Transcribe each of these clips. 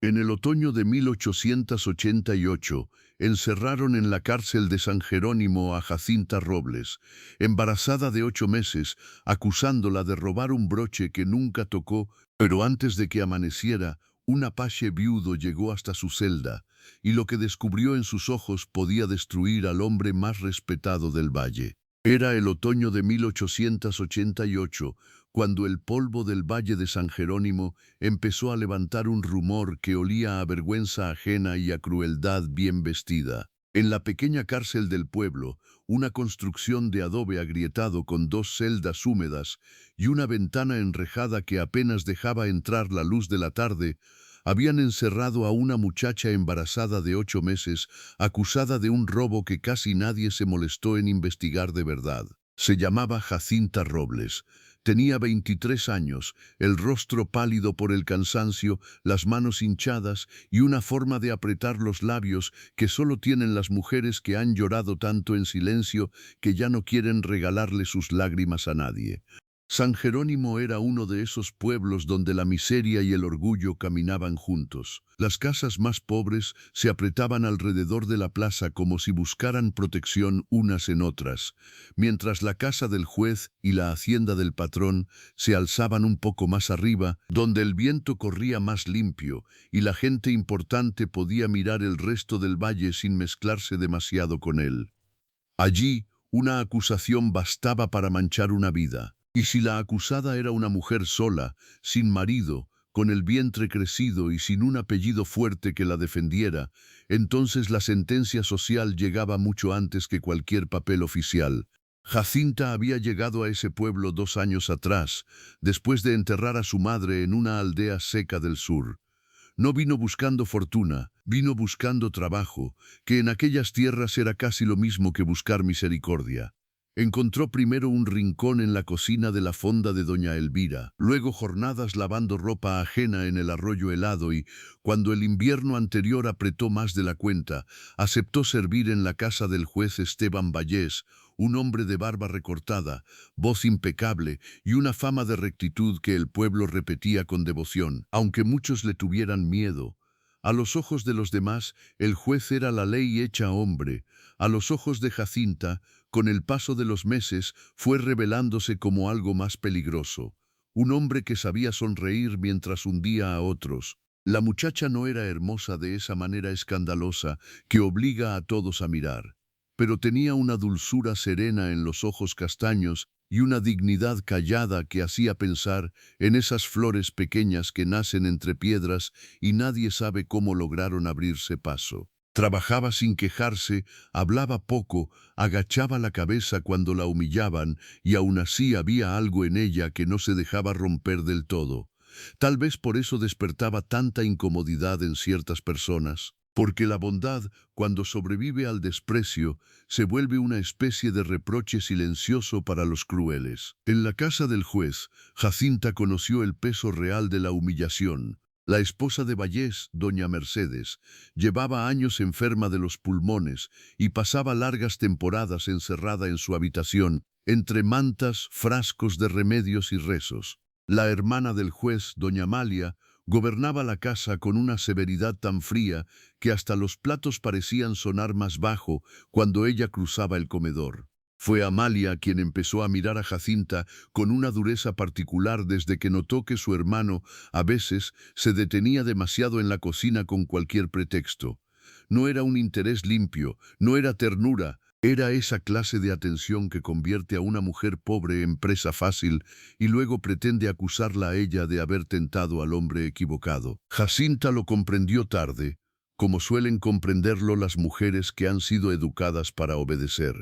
En el otoño de 1888, encerraron en la cárcel de San Jerónimo a Jacinta Robles, embarazada de 8 meses, acusándola de robar un broche que nunca tocó, pero antes de que amaneciera, un apache viudo llegó hasta su celda, y lo que descubrió en sus ojos podía destruir al hombre más respetado del valle. Era el otoño de 1888, cuando el polvo del Valle de San Jerónimo empezó a levantar un rumor que olía a vergüenza ajena y a crueldad bien vestida. En la pequeña cárcel del pueblo, una construcción de adobe agrietado con 2 celdas húmedas y una ventana enrejada que apenas dejaba entrar la luz de la tarde, habían encerrado a una muchacha embarazada de 8 meses, acusada de un robo que casi nadie se molestó en investigar de verdad. Se llamaba Jacinta Robles. Tenía 23 años, el rostro pálido por el cansancio, las manos hinchadas y una forma de apretar los labios que solo tienen las mujeres que han llorado tanto en silencio que ya no quieren regalarle sus lágrimas a nadie. San Jerónimo era uno de esos pueblos donde la miseria y el orgullo caminaban juntos. Las casas más pobres se apretaban alrededor de la plaza como si buscaran protección unas en otras, mientras la casa del juez y la hacienda del patrón se alzaban un poco más arriba, donde el viento corría más limpio y la gente importante podía mirar el resto del valle sin mezclarse demasiado con él. Allí, una acusación bastaba para manchar una vida. Y si la acusada era una mujer sola, sin marido, con el vientre crecido y sin un apellido fuerte que la defendiera, entonces la sentencia social llegaba mucho antes que cualquier papel oficial. Jacinta había llegado a ese pueblo 2 años atrás, después de enterrar a su madre en una aldea seca del sur. No vino buscando fortuna, vino buscando trabajo, que en aquellas tierras era casi lo mismo que buscar misericordia. Encontró primero un rincón en la cocina de la fonda de doña Elvira, luego jornadas lavando ropa ajena en el arroyo helado y, cuando el invierno anterior apretó más de la cuenta, aceptó servir en la casa del juez Esteban Vallés, un hombre de barba recortada, voz impecable y una fama de rectitud que el pueblo repetía con devoción, aunque muchos le tuvieran miedo. A los ojos de los demás, el juez era la ley hecha hombre. A los ojos de Jacinta, con el paso de los meses, fue revelándose como algo más peligroso. Un hombre que sabía sonreír mientras hundía a otros. La muchacha no era hermosa de esa manera escandalosa que obliga a todos a mirar, pero tenía una dulzura serena en los ojos castaños y una dignidad callada que hacía pensar en esas flores pequeñas que nacen entre piedras y nadie sabe cómo lograron abrirse paso. Trabajaba sin quejarse, hablaba poco, agachaba la cabeza cuando la humillaban y aún así había algo en ella que no se dejaba romper del todo. Tal vez por eso despertaba tanta incomodidad en ciertas personas, porque la bondad, cuando sobrevive al desprecio, se vuelve una especie de reproche silencioso para los crueles. En la casa del juez, Jacinta conoció el peso real de la humillación. La esposa de Vallés, doña Mercedes, llevaba años enferma de los pulmones y pasaba largas temporadas encerrada en su habitación, entre mantas, frascos de remedios y rezos. La hermana del juez, doña Amalia, gobernaba la casa con una severidad tan fría que hasta los platos parecían sonar más bajo cuando ella cruzaba el comedor. Fue Amalia quien empezó a mirar a Jacinta con una dureza particular desde que notó que su hermano, a veces, se detenía demasiado en la cocina con cualquier pretexto. No era un interés limpio, no era ternura, era esa clase de atención que convierte a una mujer pobre en presa fácil y luego pretende acusarla a ella de haber tentado al hombre equivocado. Jacinta lo comprendió tarde, como suelen comprenderlo las mujeres que han sido educadas para obedecer.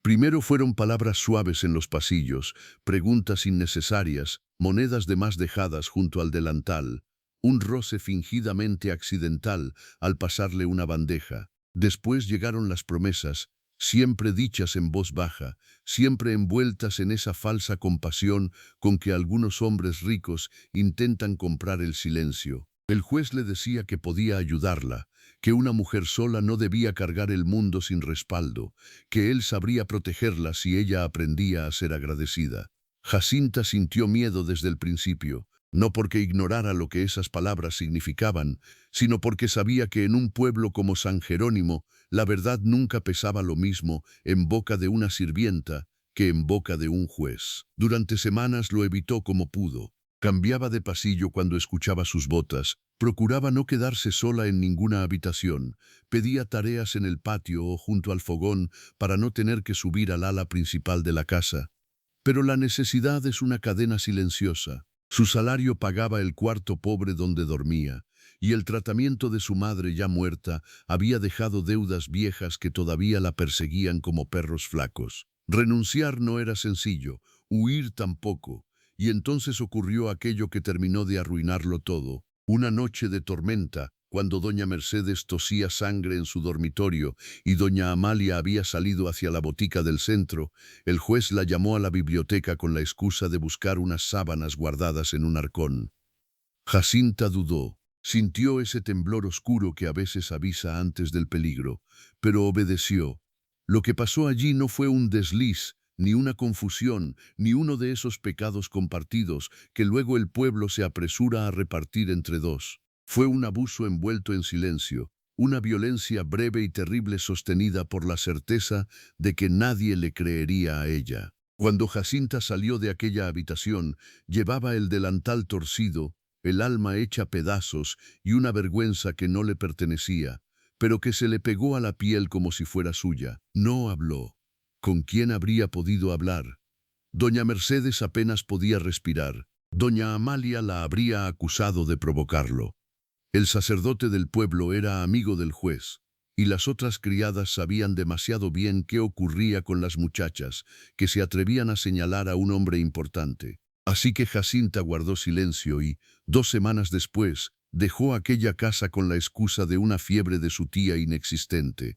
Primero fueron palabras suaves en los pasillos, preguntas innecesarias, monedas de más dejadas junto al delantal, un roce fingidamente accidental al pasarle una bandeja. Después llegaron las promesas, siempre dichas en voz baja, siempre envueltas en esa falsa compasión con que algunos hombres ricos intentan comprar el silencio. El juez le decía que podía ayudarla, que una mujer sola no debía cargar el mundo sin respaldo, que él sabría protegerla si ella aprendía a ser agradecida. Jacinta sintió miedo desde el principio. no porque ignorara lo que esas palabras significaban, sino porque sabía que en un pueblo como San Jerónimo, la verdad nunca pesaba lo mismo en boca de una sirvienta que en boca de un juez. Durante semanas lo evitó como pudo. Cambiaba de pasillo cuando escuchaba sus botas, procuraba no quedarse sola en ninguna habitación, pedía tareas en el patio o junto al fogón para no tener que subir al ala principal de la casa. Pero la necesidad es una cadena silenciosa. Su salario pagaba el cuarto pobre donde dormía, y el tratamiento de su madre ya muerta había dejado deudas viejas que todavía la perseguían como perros flacos. Renunciar no era sencillo, huir tampoco, y entonces ocurrió aquello que terminó de arruinarlo todo. Una noche de tormenta, cuando doña Mercedes tosía sangre en su dormitorio y doña Amalia había salido hacia la botica del centro, el juez la llamó a la biblioteca con la excusa de buscar unas sábanas guardadas en un arcón. Jacinta dudó. Sintió ese temblor oscuro que a veces avisa antes del peligro, pero obedeció. Lo que pasó allí no fue un desliz, ni una confusión, ni uno de esos pecados compartidos que luego el pueblo se apresura a repartir entre dos. Fue un abuso envuelto en silencio, una violencia breve y terrible sostenida por la certeza de que nadie le creería a ella. Cuando Jacinta salió de aquella habitación, llevaba el delantal torcido, el alma hecha pedazos y una vergüenza que no le pertenecía, pero que se le pegó a la piel como si fuera suya. No habló. ¿Con quién habría podido hablar? Doña Mercedes apenas podía respirar. Doña Amalia la habría acusado de provocarlo. El sacerdote del pueblo era amigo del juez, y las otras criadas sabían demasiado bien qué ocurría con las muchachas, que se atrevían a señalar a un hombre importante. Así que Jacinta guardó silencio y, 2 semanas después, dejó aquella casa con la excusa de una fiebre de su tía inexistente.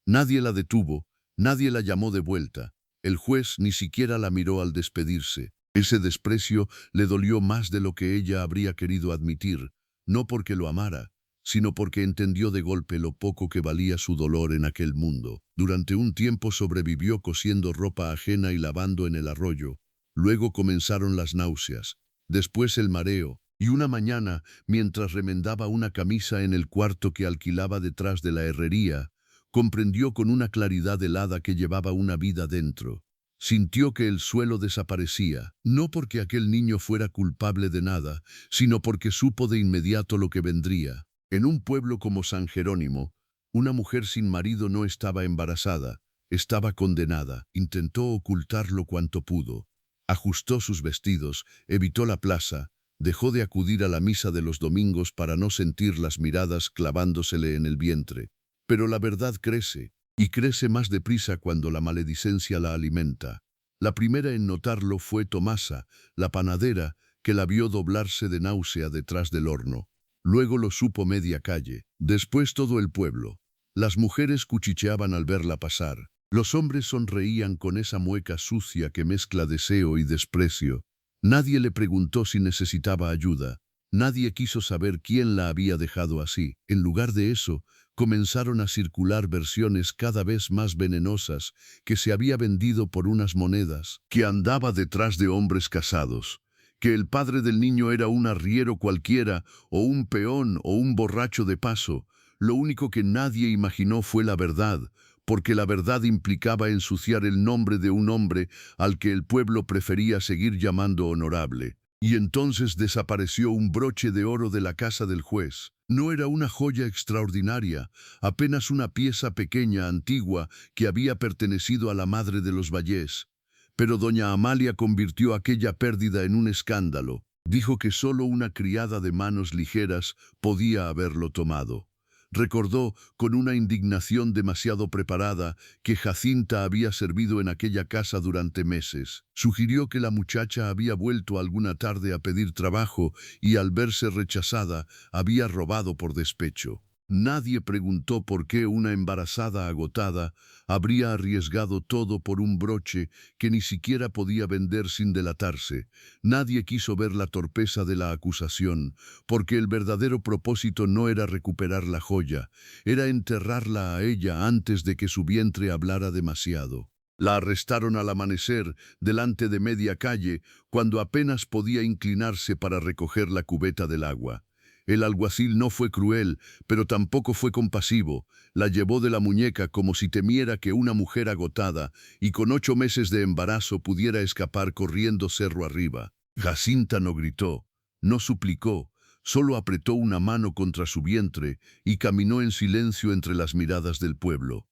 Nadie la detuvo, nadie la llamó de vuelta. El juez ni siquiera la miró al despedirse. Ese desprecio le dolió más de lo que ella habría querido admitir, no porque lo amara, sino porque entendió de golpe lo poco que valía su dolor en aquel mundo. Durante un tiempo sobrevivió cosiendo ropa ajena y lavando en el arroyo. Luego comenzaron las náuseas, después el mareo, y una mañana, mientras remendaba una camisa en el cuarto que alquilaba detrás de la herrería, comprendió con una claridad helada que llevaba una vida dentro. Sintió que el suelo desaparecía, no porque aquel niño fuera culpable de nada, sino porque supo de inmediato lo que vendría. En un pueblo como San Jerónimo, una mujer sin marido no estaba embarazada, estaba condenada. Intentó ocultarlo cuanto pudo. Ajustó sus vestidos, evitó la plaza, dejó de acudir a la misa de los domingos para no sentir las miradas clavándosele en el vientre. Pero la verdad crece, y crece más deprisa cuando la maledicencia la alimenta. La primera en notarlo fue Tomasa, la panadera, que la vio doblarse de náusea detrás del horno. Luego lo supo media calle, después todo el pueblo. Las mujeres cuchicheaban al verla pasar. Los hombres sonreían con esa mueca sucia que mezcla deseo y desprecio. Nadie le preguntó si necesitaba ayuda. Nadie quiso saber quién la había dejado así. En lugar de eso, comenzaron a circular versiones cada vez más venenosas, que se había vendido por unas monedas, que andaba detrás de hombres casados, que el padre del niño era un arriero cualquiera, o un peón, o un borracho de paso. Lo único que nadie imaginó fue la verdad, porque la verdad implicaba ensuciar el nombre de un hombre al que el pueblo prefería seguir llamando honorable. Y entonces desapareció un broche de oro de la casa del juez. No era una joya extraordinaria, apenas una pieza pequeña, antigua, que había pertenecido a la madre de los Vallés. Pero doña Amalia convirtió aquella pérdida en un escándalo. Dijo que solo una criada de manos ligeras podía haberlo tomado. Recordó, con una indignación demasiado preparada, que Jacinta había servido en aquella casa durante meses. Sugirió que la muchacha había vuelto alguna tarde a pedir trabajo y al verse rechazada, había robado por despecho. Nadie preguntó por qué una embarazada agotada habría arriesgado todo por un broche que ni siquiera podía vender sin delatarse. Nadie quiso ver la torpeza de la acusación, porque el verdadero propósito no era recuperar la joya, era enterrarla a ella antes de que su vientre hablara demasiado. La arrestaron al amanecer, delante de media calle, cuando apenas podía inclinarse para recoger la cubeta del agua. El alguacil no fue cruel, pero tampoco fue compasivo. La llevó de la muñeca como si temiera que una mujer agotada y con 8 meses de embarazo pudiera escapar corriendo cerro arriba. Jacinta no gritó, no suplicó, solo apretó una mano contra su vientre y caminó en silencio entre las miradas del pueblo.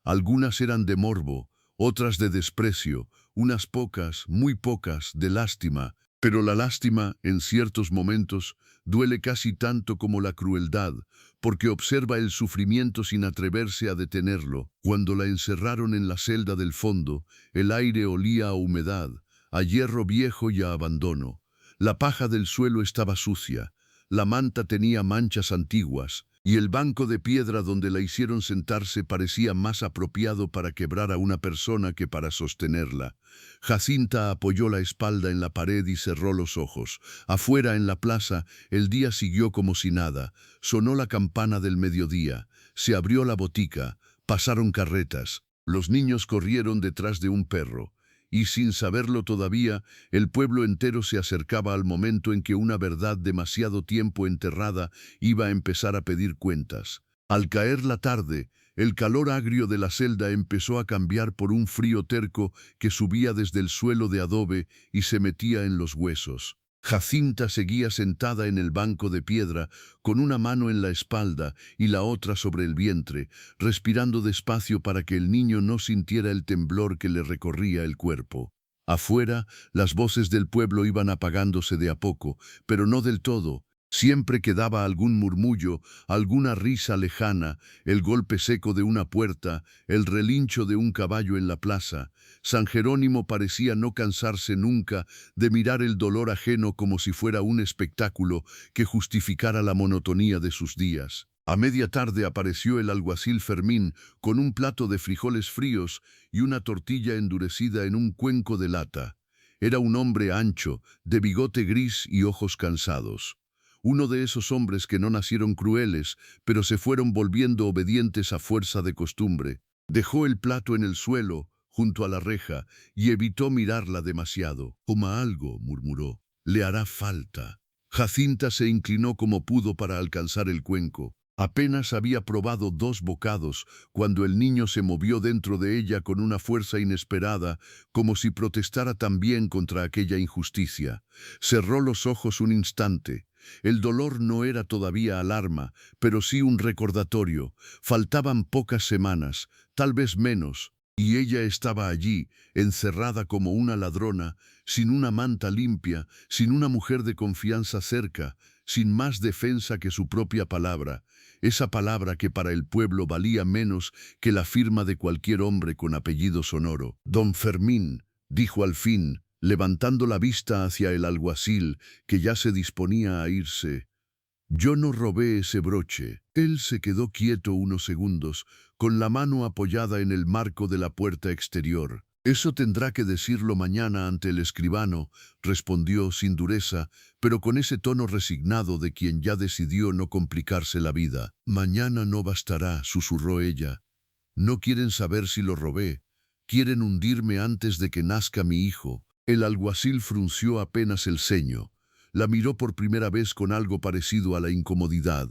Algunas eran de morbo, otras de desprecio, unas pocas, muy pocas, de lástima, pero la lástima, en ciertos momentos, duele casi tanto como la crueldad, porque observa el sufrimiento sin atreverse a detenerlo. Cuando la encerraron en la celda del fondo, el aire olía a humedad, a hierro viejo y a abandono. La paja del suelo estaba sucia, la manta tenía manchas antiguas, y el banco de piedra donde la hicieron sentarse parecía más apropiado para quebrar a una persona que para sostenerla. Jacinta apoyó la espalda en la pared y cerró los ojos. Afuera, en la plaza, el día siguió como si nada. Sonó la campana del mediodía. Se abrió la botica. Pasaron carretas. Los niños corrieron detrás de un perro. Y sin saberlo todavía, el pueblo entero se acercaba al momento en que una verdad demasiado tiempo enterrada iba a empezar a pedir cuentas. Al caer la tarde, el calor agrio de la celda empezó a cambiar por un frío terco que subía desde el suelo de adobe y se metía en los huesos. Jacinta seguía sentada en el banco de piedra, con una mano en la espalda y la otra sobre el vientre, respirando despacio para que el niño no sintiera el temblor que le recorría el cuerpo. Afuera, las voces del pueblo iban apagándose de a poco, pero no del todo. Siempre quedaba algún murmullo, alguna risa lejana, el golpe seco de una puerta, el relincho de un caballo en la plaza. San Jerónimo parecía no cansarse nunca de mirar el dolor ajeno como si fuera un espectáculo que justificara la monotonía de sus días. A media tarde apareció el alguacil Fermín con un plato de frijoles fríos y una tortilla endurecida en un cuenco de lata. Era un hombre ancho, de bigote gris y ojos cansados. Uno de esos hombres que no nacieron crueles, pero se fueron volviendo obedientes a fuerza de costumbre. Dejó el plato en el suelo, junto a la reja, y evitó mirarla demasiado. «Coma algo», murmuró. «Le hará falta». Jacinta se inclinó como pudo para alcanzar el cuenco. Apenas había probado 2 bocados cuando el niño se movió dentro de ella con una fuerza inesperada, como si protestara también contra aquella injusticia. Cerró los ojos un instante. El dolor no era todavía alarma, pero sí un recordatorio. Faltaban pocas semanas, tal vez menos, y ella estaba allí, encerrada como una ladrona, sin una manta limpia, sin una mujer de confianza cerca, sin más defensa que su propia palabra, esa palabra que para el pueblo valía menos que la firma de cualquier hombre con apellido sonoro. «Don Fermín», dijo al fin, levantando la vista hacia el alguacil, que ya se disponía a irse. «Yo no robé ese broche». Él se quedó quieto unos segundos, con la mano apoyada en el marco de la puerta exterior. «Eso tendrá que decirlo mañana ante el escribano», respondió sin dureza, pero con ese tono resignado de quien ya decidió no complicarse la vida. «Mañana no bastará», susurró ella. «No quieren saber si lo robé. Quieren hundirme antes de que nazca mi hijo». El alguacil frunció apenas el ceño. La miró por primera vez con algo parecido a la incomodidad.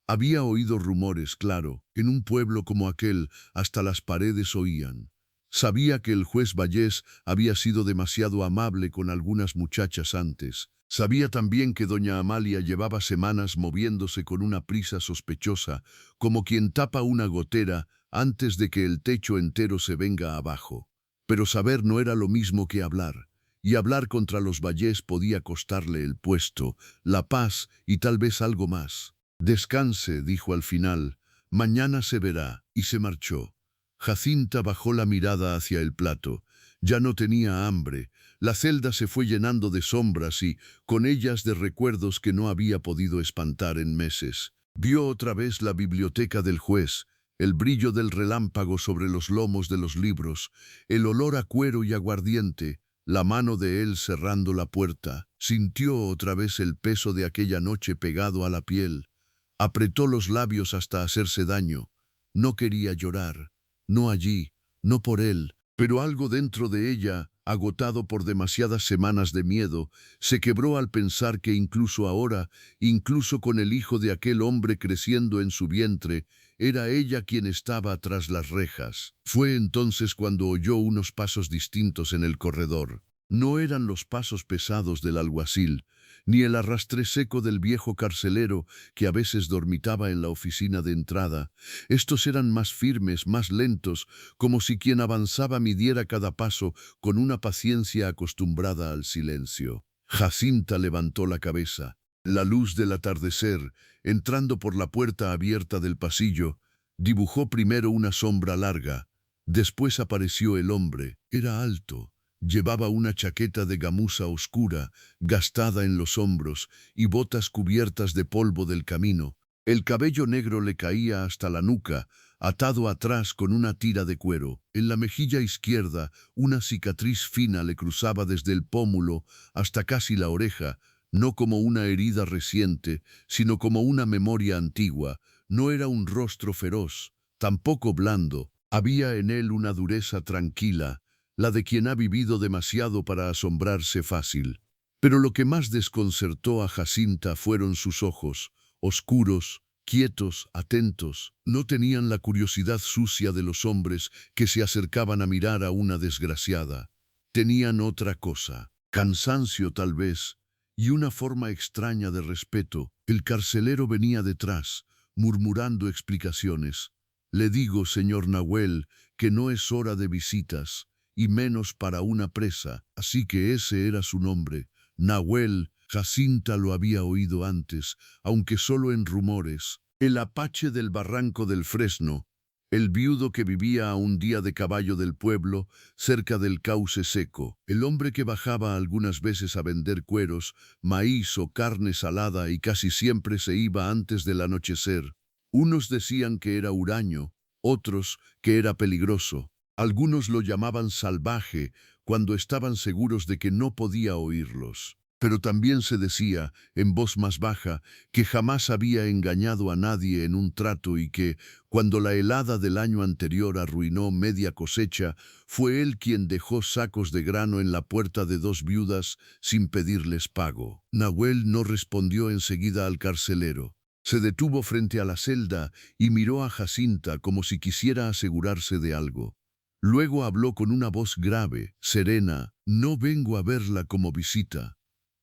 Había oído rumores, claro, en un pueblo como aquel hasta las paredes oían. Sabía que el juez Vallés había sido demasiado amable con algunas muchachas antes. Sabía también que doña Amalia llevaba semanas moviéndose con una prisa sospechosa, como quien tapa una gotera antes de que el techo entero se venga abajo. Pero saber no era lo mismo que hablar, y hablar contra los Vallés podía costarle el puesto, la paz y tal vez algo más. «Descanse», dijo al final, «mañana se verá», y se marchó. Jacinta bajó la mirada hacia el plato. Ya no tenía hambre. La celda se fue llenando de sombras y, con ellas, de recuerdos que no había podido espantar en meses. Vio otra vez la biblioteca del juez, el brillo del relámpago sobre los lomos de los libros, el olor a cuero y aguardiente, la mano de él cerrando la puerta. Sintió otra vez el peso de aquella noche pegado a la piel. Apretó los labios hasta hacerse daño. No quería llorar. No allí, no por él, Pero algo dentro de ella, agotado por demasiadas semanas de miedo, se quebró al pensar que incluso ahora, incluso con el hijo de aquel hombre creciendo en su vientre, era ella quien estaba tras las rejas. Fue entonces cuando oyó unos pasos distintos en el corredor. No eran los pasos pesados del alguacil, ni el arrastre seco del viejo carcelero que a veces dormitaba en la oficina de entrada. Estos eran más firmes, más lentos, como si quien avanzaba midiera cada paso con una paciencia acostumbrada al silencio. Jacinta levantó la cabeza. La luz del atardecer, entrando por la puerta abierta del pasillo, dibujó primero una sombra larga. Después apareció el hombre. Era alto. Llevaba una chaqueta de gamuza oscura, gastada en los hombros, y botas cubiertas de polvo del camino. El cabello negro le caía hasta la nuca, atado atrás con una tira de cuero. En la mejilla izquierda, una cicatriz fina le cruzaba desde el pómulo hasta casi la oreja, no como una herida reciente, sino como una memoria antigua. No era un rostro feroz, tampoco blando. Había en él una dureza tranquila, la de quien ha vivido demasiado para asombrarse fácil. Pero lo que más desconcertó a Jacinta fueron sus ojos, oscuros, quietos, atentos. No tenían la curiosidad sucia de los hombres que se acercaban a mirar a una desgraciada. Tenían otra cosa, cansancio tal vez, y una forma extraña de respeto. El carcelero venía detrás, murmurando explicaciones. Le digo, señor Nahuel, que no es hora de visitas, y menos para una presa, así que ese era su nombre, Nahuel. Jacinta lo había oído antes, aunque solo en rumores. El apache del barranco del Fresno, el viudo que vivía a un día de caballo del pueblo, cerca del cauce seco, el hombre que bajaba algunas veces a vender cueros, maíz o carne salada y casi siempre se iba antes del anochecer. Unos decían que era huraño, otros que era peligroso. Algunos lo llamaban salvaje cuando estaban seguros de que no podía oírlos. Pero también se decía, en voz más baja, que jamás había engañado a nadie en un trato y que, cuando la helada del año anterior arruinó media cosecha, fue él quien dejó sacos de grano en la puerta de dos viudas sin pedirles pago. Nahuel no respondió enseguida al carcelero. Se detuvo frente a la celda y miró a Jacinta como si quisiera asegurarse de algo. Luego habló con una voz grave, serena. No vengo a verla como visita.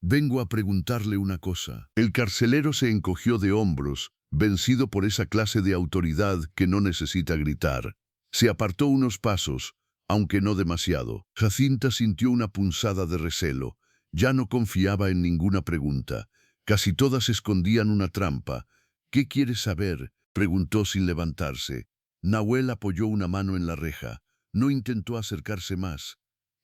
Vengo a preguntarle una cosa. El carcelero se encogió de hombros, vencido por esa clase de autoridad que no necesita gritar. Se apartó unos pasos, aunque no demasiado. Jacinta sintió una punzada de recelo. Ya no confiaba en ninguna pregunta. Casi todas escondían una trampa. ¿Qué quieres saber?, preguntó sin levantarse. Nahuel apoyó una mano en la reja. No intentó acercarse más.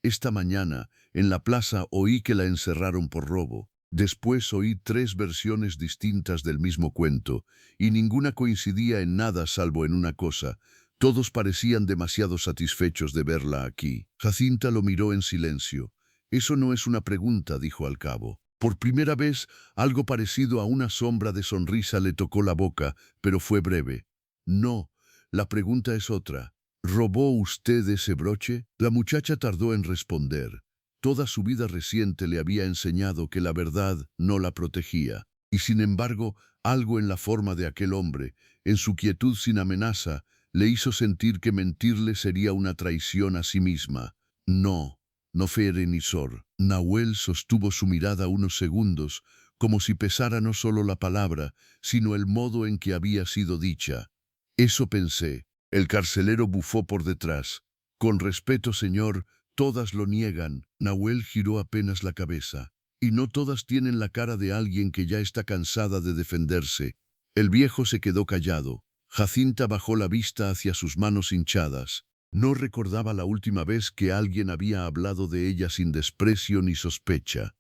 Esta mañana, en la plaza, oí que la encerraron por robo. Después oí 3 versiones distintas del mismo cuento, y ninguna coincidía en nada salvo en una cosa. Todos parecían demasiado satisfechos de verla aquí. Jacinta lo miró en silencio. Eso no es una pregunta, dijo al cabo. Por primera vez, algo parecido a una sombra de sonrisa le tocó la boca, pero fue breve. No, la pregunta es otra. ¿Robó usted ese broche? La muchacha tardó en responder. Toda su vida reciente le había enseñado que la verdad no la protegía. Y sin embargo, algo en la forma de aquel hombre, en su quietud sin amenaza, le hizo sentir que mentirle sería una traición a sí misma. No, no fue emisor. Nahuel sostuvo su mirada unos segundos, como si pesara no solo la palabra, sino el modo en que había sido dicha. Eso pensé. El carcelero bufó por detrás. Con respeto, señor, todas lo niegan. Nahuel giró apenas la cabeza. Y no todas tienen la cara de alguien que ya está cansada de defenderse. El viejo se quedó callado. Jacinta bajó la vista hacia sus manos hinchadas. No recordaba la última vez que alguien había hablado de ella sin desprecio ni sospecha.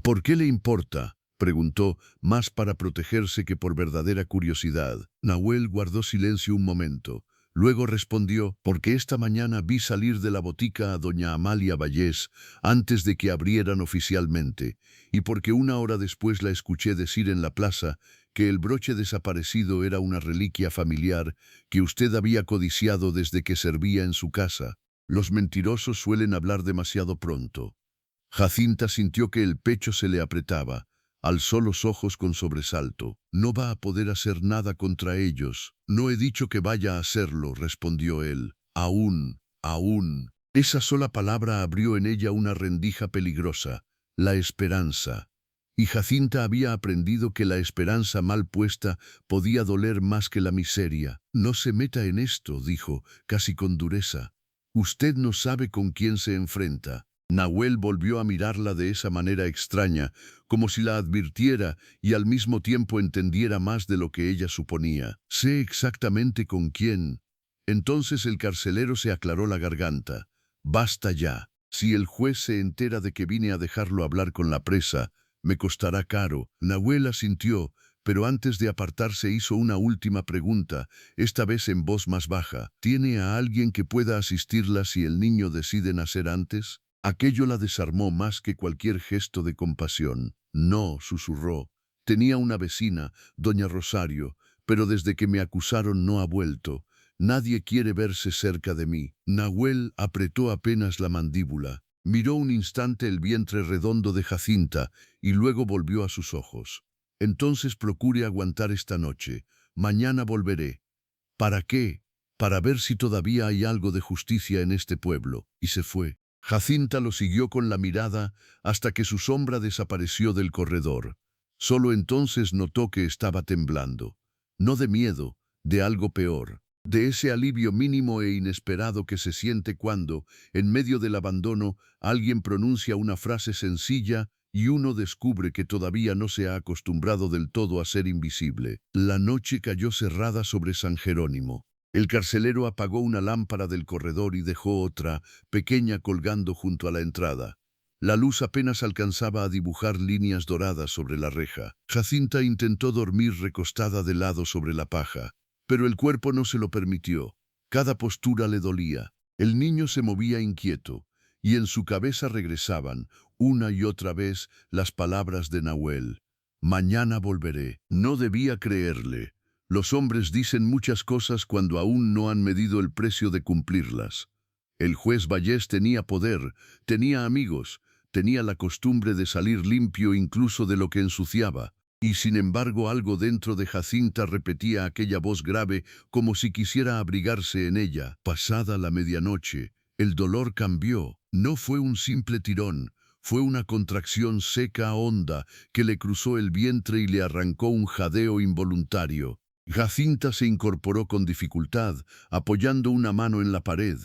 ¿Por qué le importa?, preguntó, más para protegerse que por verdadera curiosidad. Nahuel guardó silencio un momento. Luego respondió, porque esta mañana vi salir de la botica a doña Amalia Vallés antes de que abrieran oficialmente, y porque una hora después la escuché decir en la plaza que el broche desaparecido era una reliquia familiar que usted había codiciado desde que servía en su casa. Los mentirosos suelen hablar demasiado pronto. Jacinta sintió que el pecho se le apretaba. Alzó los ojos con sobresalto. No va a poder hacer nada contra ellos. No he dicho que vaya a hacerlo, respondió él. Aún. Esa sola palabra abrió en ella una rendija peligrosa, la esperanza. Y Jacinta había aprendido que la esperanza mal puesta podía doler más que la miseria. No se meta en esto, dijo, casi con dureza. Usted no sabe con quién se enfrenta. Nahuel volvió a mirarla de esa manera extraña, como si la advirtiera y al mismo tiempo entendiera más de lo que ella suponía. Sé exactamente con quién. Entonces el carcelero se aclaró la garganta. Basta ya. Si el juez se entera de que vine a dejarlo hablar con la presa, me costará caro. Nahuel asintió, pero antes de apartarse hizo una última pregunta, esta vez en voz más baja. ¿Tiene a alguien que pueda asistirla si el niño decide nacer antes? Aquello la desarmó más que cualquier gesto de compasión. No, susurró. Tenía una vecina, doña Rosario, pero desde que me acusaron no ha vuelto. Nadie quiere verse cerca de mí. Nahuel apretó apenas la mandíbula. Miró un instante el vientre redondo de Jacinta y luego volvió a sus ojos. Entonces procure aguantar esta noche. Mañana volveré. ¿Para qué? Para ver si todavía hay algo de justicia en este pueblo. Y se fue. Jacinta lo siguió con la mirada hasta que su sombra desapareció del corredor. Solo entonces notó que estaba temblando. No de miedo, de algo peor. De ese alivio mínimo e inesperado que se siente cuando, en medio del abandono, alguien pronuncia una frase sencilla y uno descubre que todavía no se ha acostumbrado del todo a ser invisible. La noche cayó cerrada sobre San Jerónimo. El carcelero apagó una lámpara del corredor y dejó otra, pequeña, colgando junto a la entrada. La luz apenas alcanzaba a dibujar líneas doradas sobre la reja. Jacinta intentó dormir recostada de lado sobre la paja, pero el cuerpo no se lo permitió. Cada postura le dolía. El niño se movía inquieto, y en su cabeza regresaban, una y otra vez, las palabras de Nahuel. Mañana volveré. No debía creerle. Los hombres dicen muchas cosas cuando aún no han medido el precio de cumplirlas. El juez Vallés tenía poder, tenía amigos, tenía la costumbre de salir limpio incluso de lo que ensuciaba, y sin embargo algo dentro de Jacinta repetía aquella voz grave como si quisiera abrigarse en ella. Pasada la medianoche, el dolor cambió. No fue un simple tirón, fue una contracción seca honda que le cruzó el vientre y le arrancó un jadeo involuntario. Jacinta se incorporó con dificultad, apoyando una mano en la pared.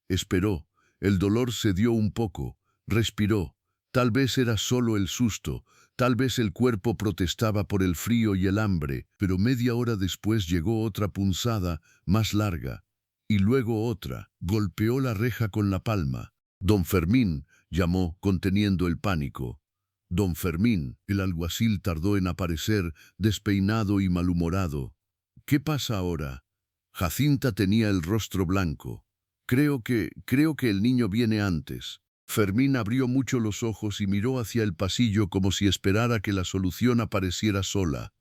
Esperó. El dolor cedió un poco. Respiró. Tal vez era solo el susto, tal vez el cuerpo protestaba por el frío y el hambre, pero media hora después llegó otra punzada, más larga. Y luego otra. Golpeó la reja con la palma. Don Fermín, llamó, conteniendo el pánico. Don Fermín, el alguacil tardó en aparecer, despeinado y malhumorado. ¿Qué pasa ahora? Jacinta tenía el rostro blanco. Creo que el niño viene antes. Fermín abrió mucho los ojos y miró hacia el pasillo como si esperara que la solución apareciera sola.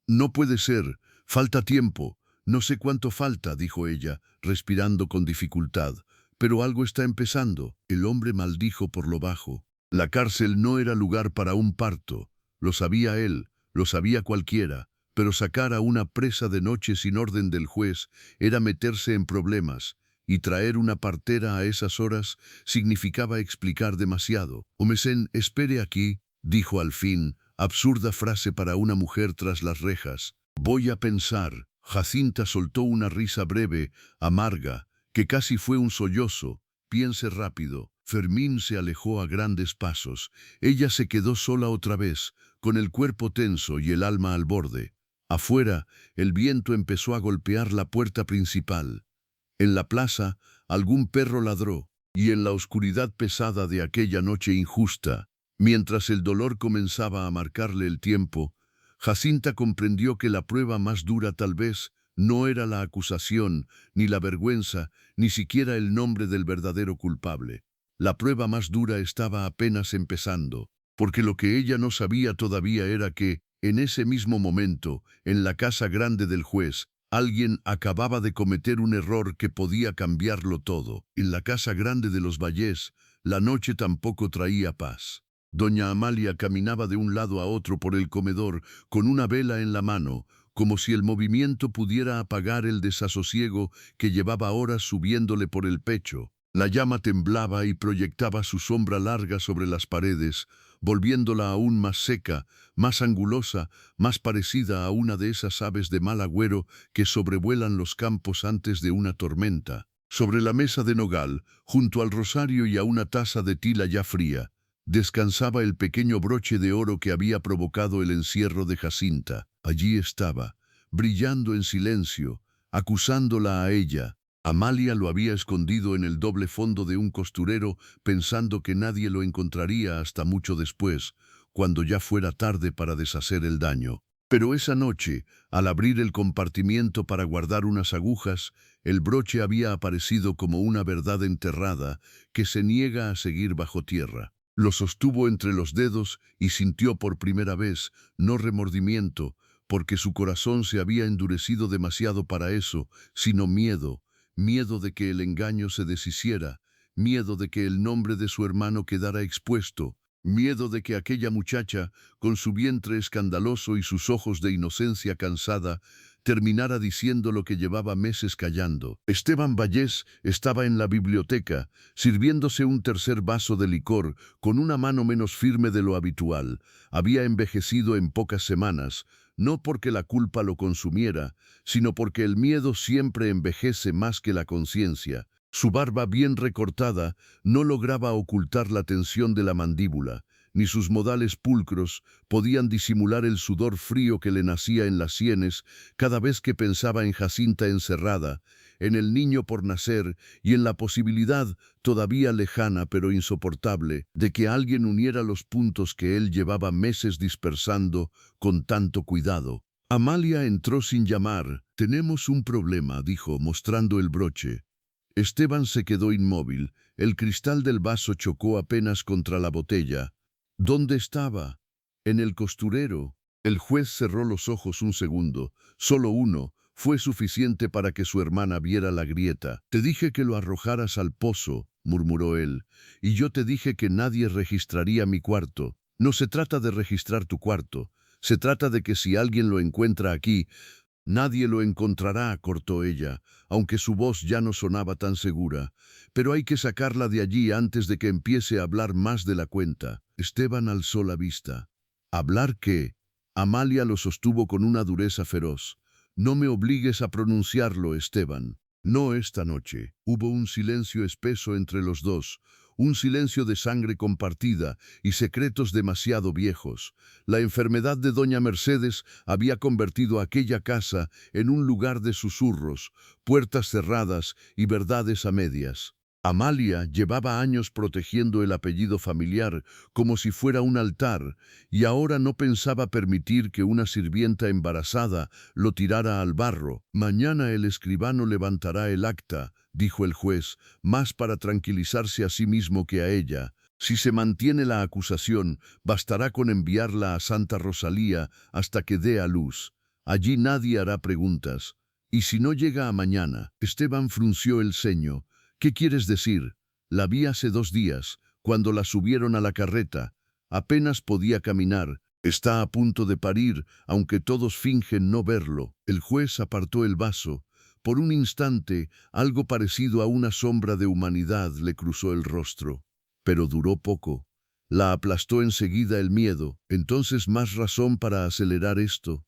No puede ser, falta tiempo. No sé cuánto falta, dijo ella, respirando con dificultad. Pero algo está empezando. El hombre maldijo por lo bajo. La cárcel no era lugar para un parto. Lo sabía él, lo sabía cualquiera. Pero sacar a una presa de noche sin orden del juez era meterse en problemas, y traer una partera a esas horas significaba explicar demasiado. Omesen, espere aquí, dijo al fin, absurda frase para una mujer tras las rejas. Voy a pensar. Jacinta soltó una risa breve, amarga, que casi fue un sollozo. Piense rápido. Fermín se alejó a grandes pasos. Ella se quedó sola otra vez, con el cuerpo tenso y el alma al borde. Afuera, el viento empezó a golpear la puerta principal. En la plaza, algún perro ladró, y en la oscuridad pesada de aquella noche injusta, mientras el dolor comenzaba a marcarle el tiempo, Jacinta comprendió que la prueba más dura tal vez no era la acusación, ni la vergüenza, ni siquiera el nombre del verdadero culpable. La prueba más dura estaba apenas empezando, porque lo que ella no sabía todavía era que, en ese mismo momento, en la casa grande del juez, Alguien acababa de cometer un error que podía cambiarlo todo. En la casa grande de los Vallés, la noche tampoco traía paz. Doña Amalia caminaba de un lado a otro por el comedor con una vela en la mano, como si el movimiento pudiera apagar el desasosiego que llevaba horas subiéndole por el pecho. La llama temblaba y proyectaba su sombra larga sobre las paredes, volviéndola aún más seca, más angulosa, más parecida a una de esas aves de mal agüero que sobrevuelan los campos antes de una tormenta. Sobre la mesa de nogal, junto al rosario y a una taza de tila ya fría, descansaba el pequeño broche de oro que había provocado el encierro de Jacinta. Allí estaba, brillando en silencio, acusándola a ella. Amalia lo había escondido en el doble fondo de un costurero, pensando que nadie lo encontraría hasta mucho después, cuando ya fuera tarde para deshacer el daño. Pero esa noche, al abrir el compartimiento para guardar unas agujas, el broche había aparecido como una verdad enterrada que se niega a seguir bajo tierra. Lo sostuvo entre los dedos y sintió por primera vez, no remordimiento, porque su corazón se había endurecido demasiado para eso, sino miedo, miedo de que el engaño se deshiciera, miedo de que el nombre de su hermano quedara expuesto, miedo de que aquella muchacha, con su vientre escandaloso y sus ojos de inocencia cansada, terminara diciendo lo que llevaba meses callando. Esteban Vallés estaba en la biblioteca, sirviéndose un tercer vaso de licor, con una mano menos firme de lo habitual. Había envejecido en pocas semanas, no porque la culpa lo consumiera, sino porque el miedo siempre envejece más que la conciencia. Su barba bien recortada no lograba ocultar la tensión de la mandíbula, ni sus modales pulcros podían disimular el sudor frío que le nacía en las sienes cada vez que pensaba en Jacinta encerrada, en el niño por nacer y en la posibilidad, todavía lejana pero insoportable, de que alguien uniera los puntos que él llevaba meses dispersando con tanto cuidado. Amalia entró sin llamar. «Tenemos un problema», dijo, mostrando el broche. Esteban se quedó inmóvil. El cristal del vaso chocó apenas contra la botella. ¿Dónde estaba? En el costurero. El juez cerró los ojos un segundo. Solo uno. Fue suficiente para que su hermana viera la grieta. «Te dije que lo arrojaras al pozo», murmuró él, «y yo te dije que nadie registraría mi cuarto. No se trata de registrar tu cuarto. Se trata de que si alguien lo encuentra aquí, nadie lo encontrará», cortó ella, aunque su voz ya no sonaba tan segura. «Pero hay que sacarla de allí antes de que empiece a hablar más de la cuenta». Esteban alzó la vista. «¿Hablar qué?». Amalia lo sostuvo con una dureza feroz. «No me obligues a pronunciarlo, Esteban». «No esta noche». Hubo un silencio espeso entre los dos, un silencio de sangre compartida y secretos demasiado viejos. La enfermedad de doña Mercedes había convertido aquella casa en un lugar de susurros, puertas cerradas y verdades a medias. Amalia llevaba años protegiendo el apellido familiar como si fuera un altar, y ahora no pensaba permitir que una sirvienta embarazada lo tirara al barro. «Mañana el escribano levantará el acta», dijo el juez, más para tranquilizarse a sí mismo que a ella. «Si se mantiene la acusación, bastará con enviarla a Santa Rosalía hasta que dé a luz. Allí nadie hará preguntas. Y si no llega a mañana». Esteban frunció el ceño. «¿Qué quieres decir? La vi hace 2 días, cuando la subieron a la carreta. Apenas podía caminar. Está a punto de parir, aunque todos fingen no verlo». El juez apartó el vaso. Por un instante, algo parecido a una sombra de humanidad le cruzó el rostro. Pero duró poco. La aplastó enseguida el miedo. «Entonces más razón para acelerar esto».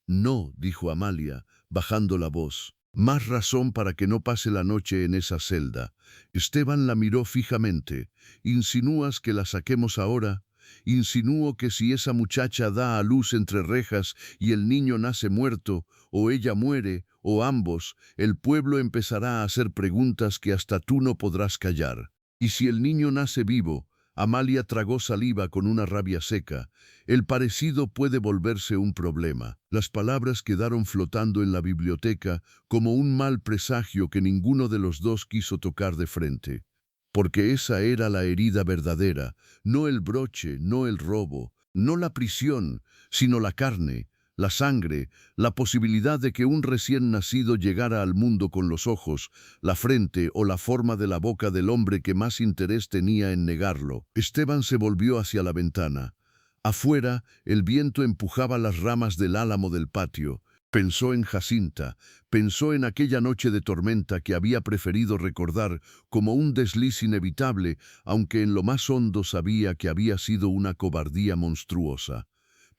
«No», dijo Amalia, bajando la voz. «Más razón para que no pase la noche en esa celda». Esteban la miró fijamente. «¿Insinúas que la saquemos ahora? Insinúo que si esa muchacha da a luz entre rejas y el niño nace muerto, o ella muere, o ambos, el pueblo empezará a hacer preguntas que hasta tú no podrás callar. Y si el niño nace vivo». Amalia tragó saliva con una rabia seca. «El parecido puede volverse un problema». Las palabras quedaron flotando en la biblioteca como un mal presagio que ninguno de los dos quiso tocar de frente. Porque esa era la herida verdadera, no el broche, no el robo, no la prisión, sino la carne, la sangre, la posibilidad de que un recién nacido llegara al mundo con los ojos, la frente o la forma de la boca del hombre que más interés tenía en negarlo. Esteban se volvió hacia la ventana. Afuera, el viento empujaba las ramas del álamo del patio. Pensó en Jacinta, pensó en aquella noche de tormenta que había preferido recordar como un desliz inevitable, aunque en lo más hondo sabía que había sido una cobardía monstruosa.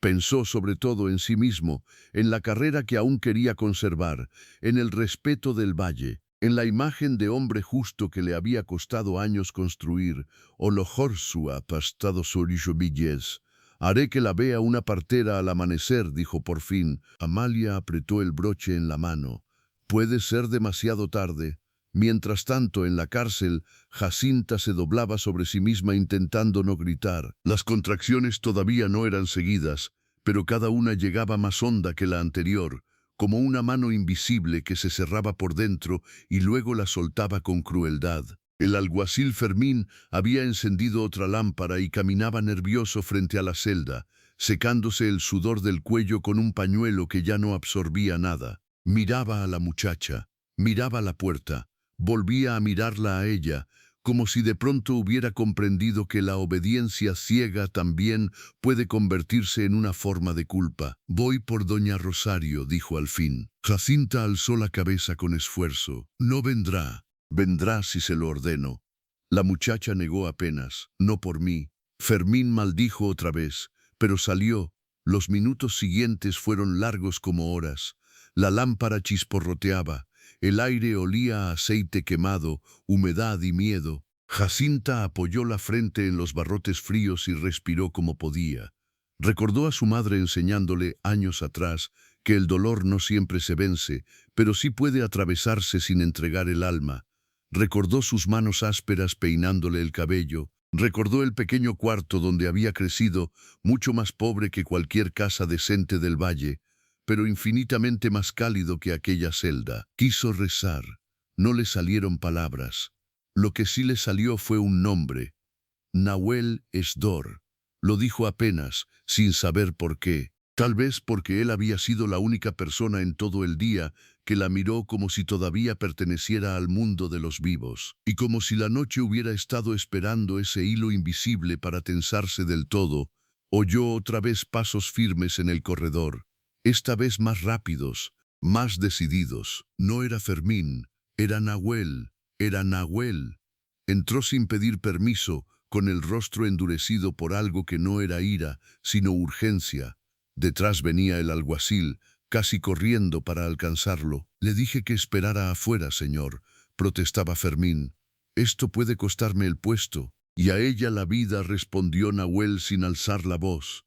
Pensó sobre todo en sí mismo, en la carrera que aún quería conservar, en el respeto del valle, en la imagen de hombre justo que le había costado años construir, o lo jorsua pastado sorillo billez. Haré que la vea una partera al amanecer, dijo por fin. Amalia apretó el broche en la mano. Puede ser demasiado tarde. Mientras tanto, en la cárcel, Jacinta se doblaba sobre sí misma intentando no gritar. Las contracciones todavía no eran seguidas, pero cada una llegaba más honda que la anterior, como una mano invisible que se cerraba por dentro y luego la soltaba con crueldad. El alguacil Fermín había encendido otra lámpara y caminaba nervioso frente a la celda, secándose el sudor del cuello con un pañuelo que ya no absorbía nada. Miraba a la muchacha, miraba la puerta, volvía a mirarla a ella, como si de pronto hubiera comprendido que la obediencia ciega también puede convertirse en una forma de culpa. Voy por doña Rosario, dijo al fin. Jacinta alzó la cabeza con esfuerzo. No vendrá. Vendrá si se lo ordeno. La muchacha negó apenas. No por mí. Fermín maldijo otra vez, pero salió. Los minutos siguientes fueron largos como horas. La lámpara chisporroteaba. El aire olía a aceite quemado, humedad y miedo. Jacinta apoyó la frente en los barrotes fríos y respiró como podía. Recordó a su madre enseñándole, años atrás, que el dolor no siempre se vence, pero sí puede atravesarse sin entregar el alma. Recordó sus manos ásperas peinándole el cabello. Recordó el pequeño cuarto donde había crecido, mucho más pobre que cualquier casa decente del valle, pero infinitamente más cálido que aquella celda. Quiso rezar. No le salieron palabras. Lo que sí le salió fue un nombre. Nahuel Esdor. Lo dijo apenas, sin saber por qué. Tal vez porque él había sido la única persona en todo el día que la miró como si todavía perteneciera al mundo de los vivos, y como si la noche hubiera estado esperando ese hilo invisible para tensarse del todo. Oyó otra vez pasos firmes en el corredor, esta vez más rápidos, más decididos. No era Fermín, era Nahuel, era Nahuel. Entró sin pedir permiso, con el rostro endurecido por algo que no era ira, sino urgencia. Detrás venía el alguacil, casi corriendo para alcanzarlo. Le dije que esperara afuera, señor, protestaba Fermín. Esto puede costarme el puesto. Y a ella la vida, respondió Nahuel sin alzar la voz.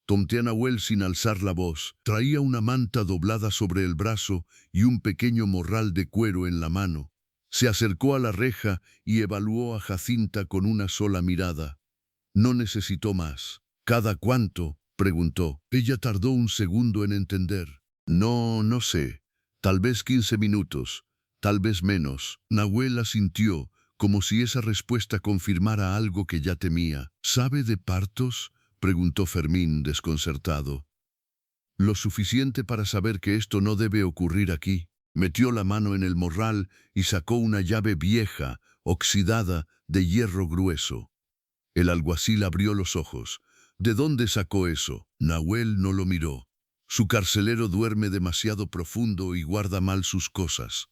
Tomté a Nahuel sin alzar la voz. Traía una manta doblada sobre el brazo y un pequeño morral de cuero en la mano. Se acercó a la reja y evaluó a Jacinta con una sola mirada. No necesitó más. ¿Cada cuánto?, preguntó. Ella tardó un segundo en entender. No sé. Tal vez 15 minutos, tal vez menos. Nahuel asintió, como si esa respuesta confirmara algo que ya temía. ¿Sabe de partos?, preguntó Fermín, desconcertado. Lo suficiente para saber que esto no debe ocurrir aquí. Metió la mano en el morral y sacó una llave vieja, oxidada, de hierro grueso. El alguacil abrió los ojos. ¿De dónde sacó eso? Nahuel no lo miró. Su carcelero duerme demasiado profundo y guarda mal sus cosas.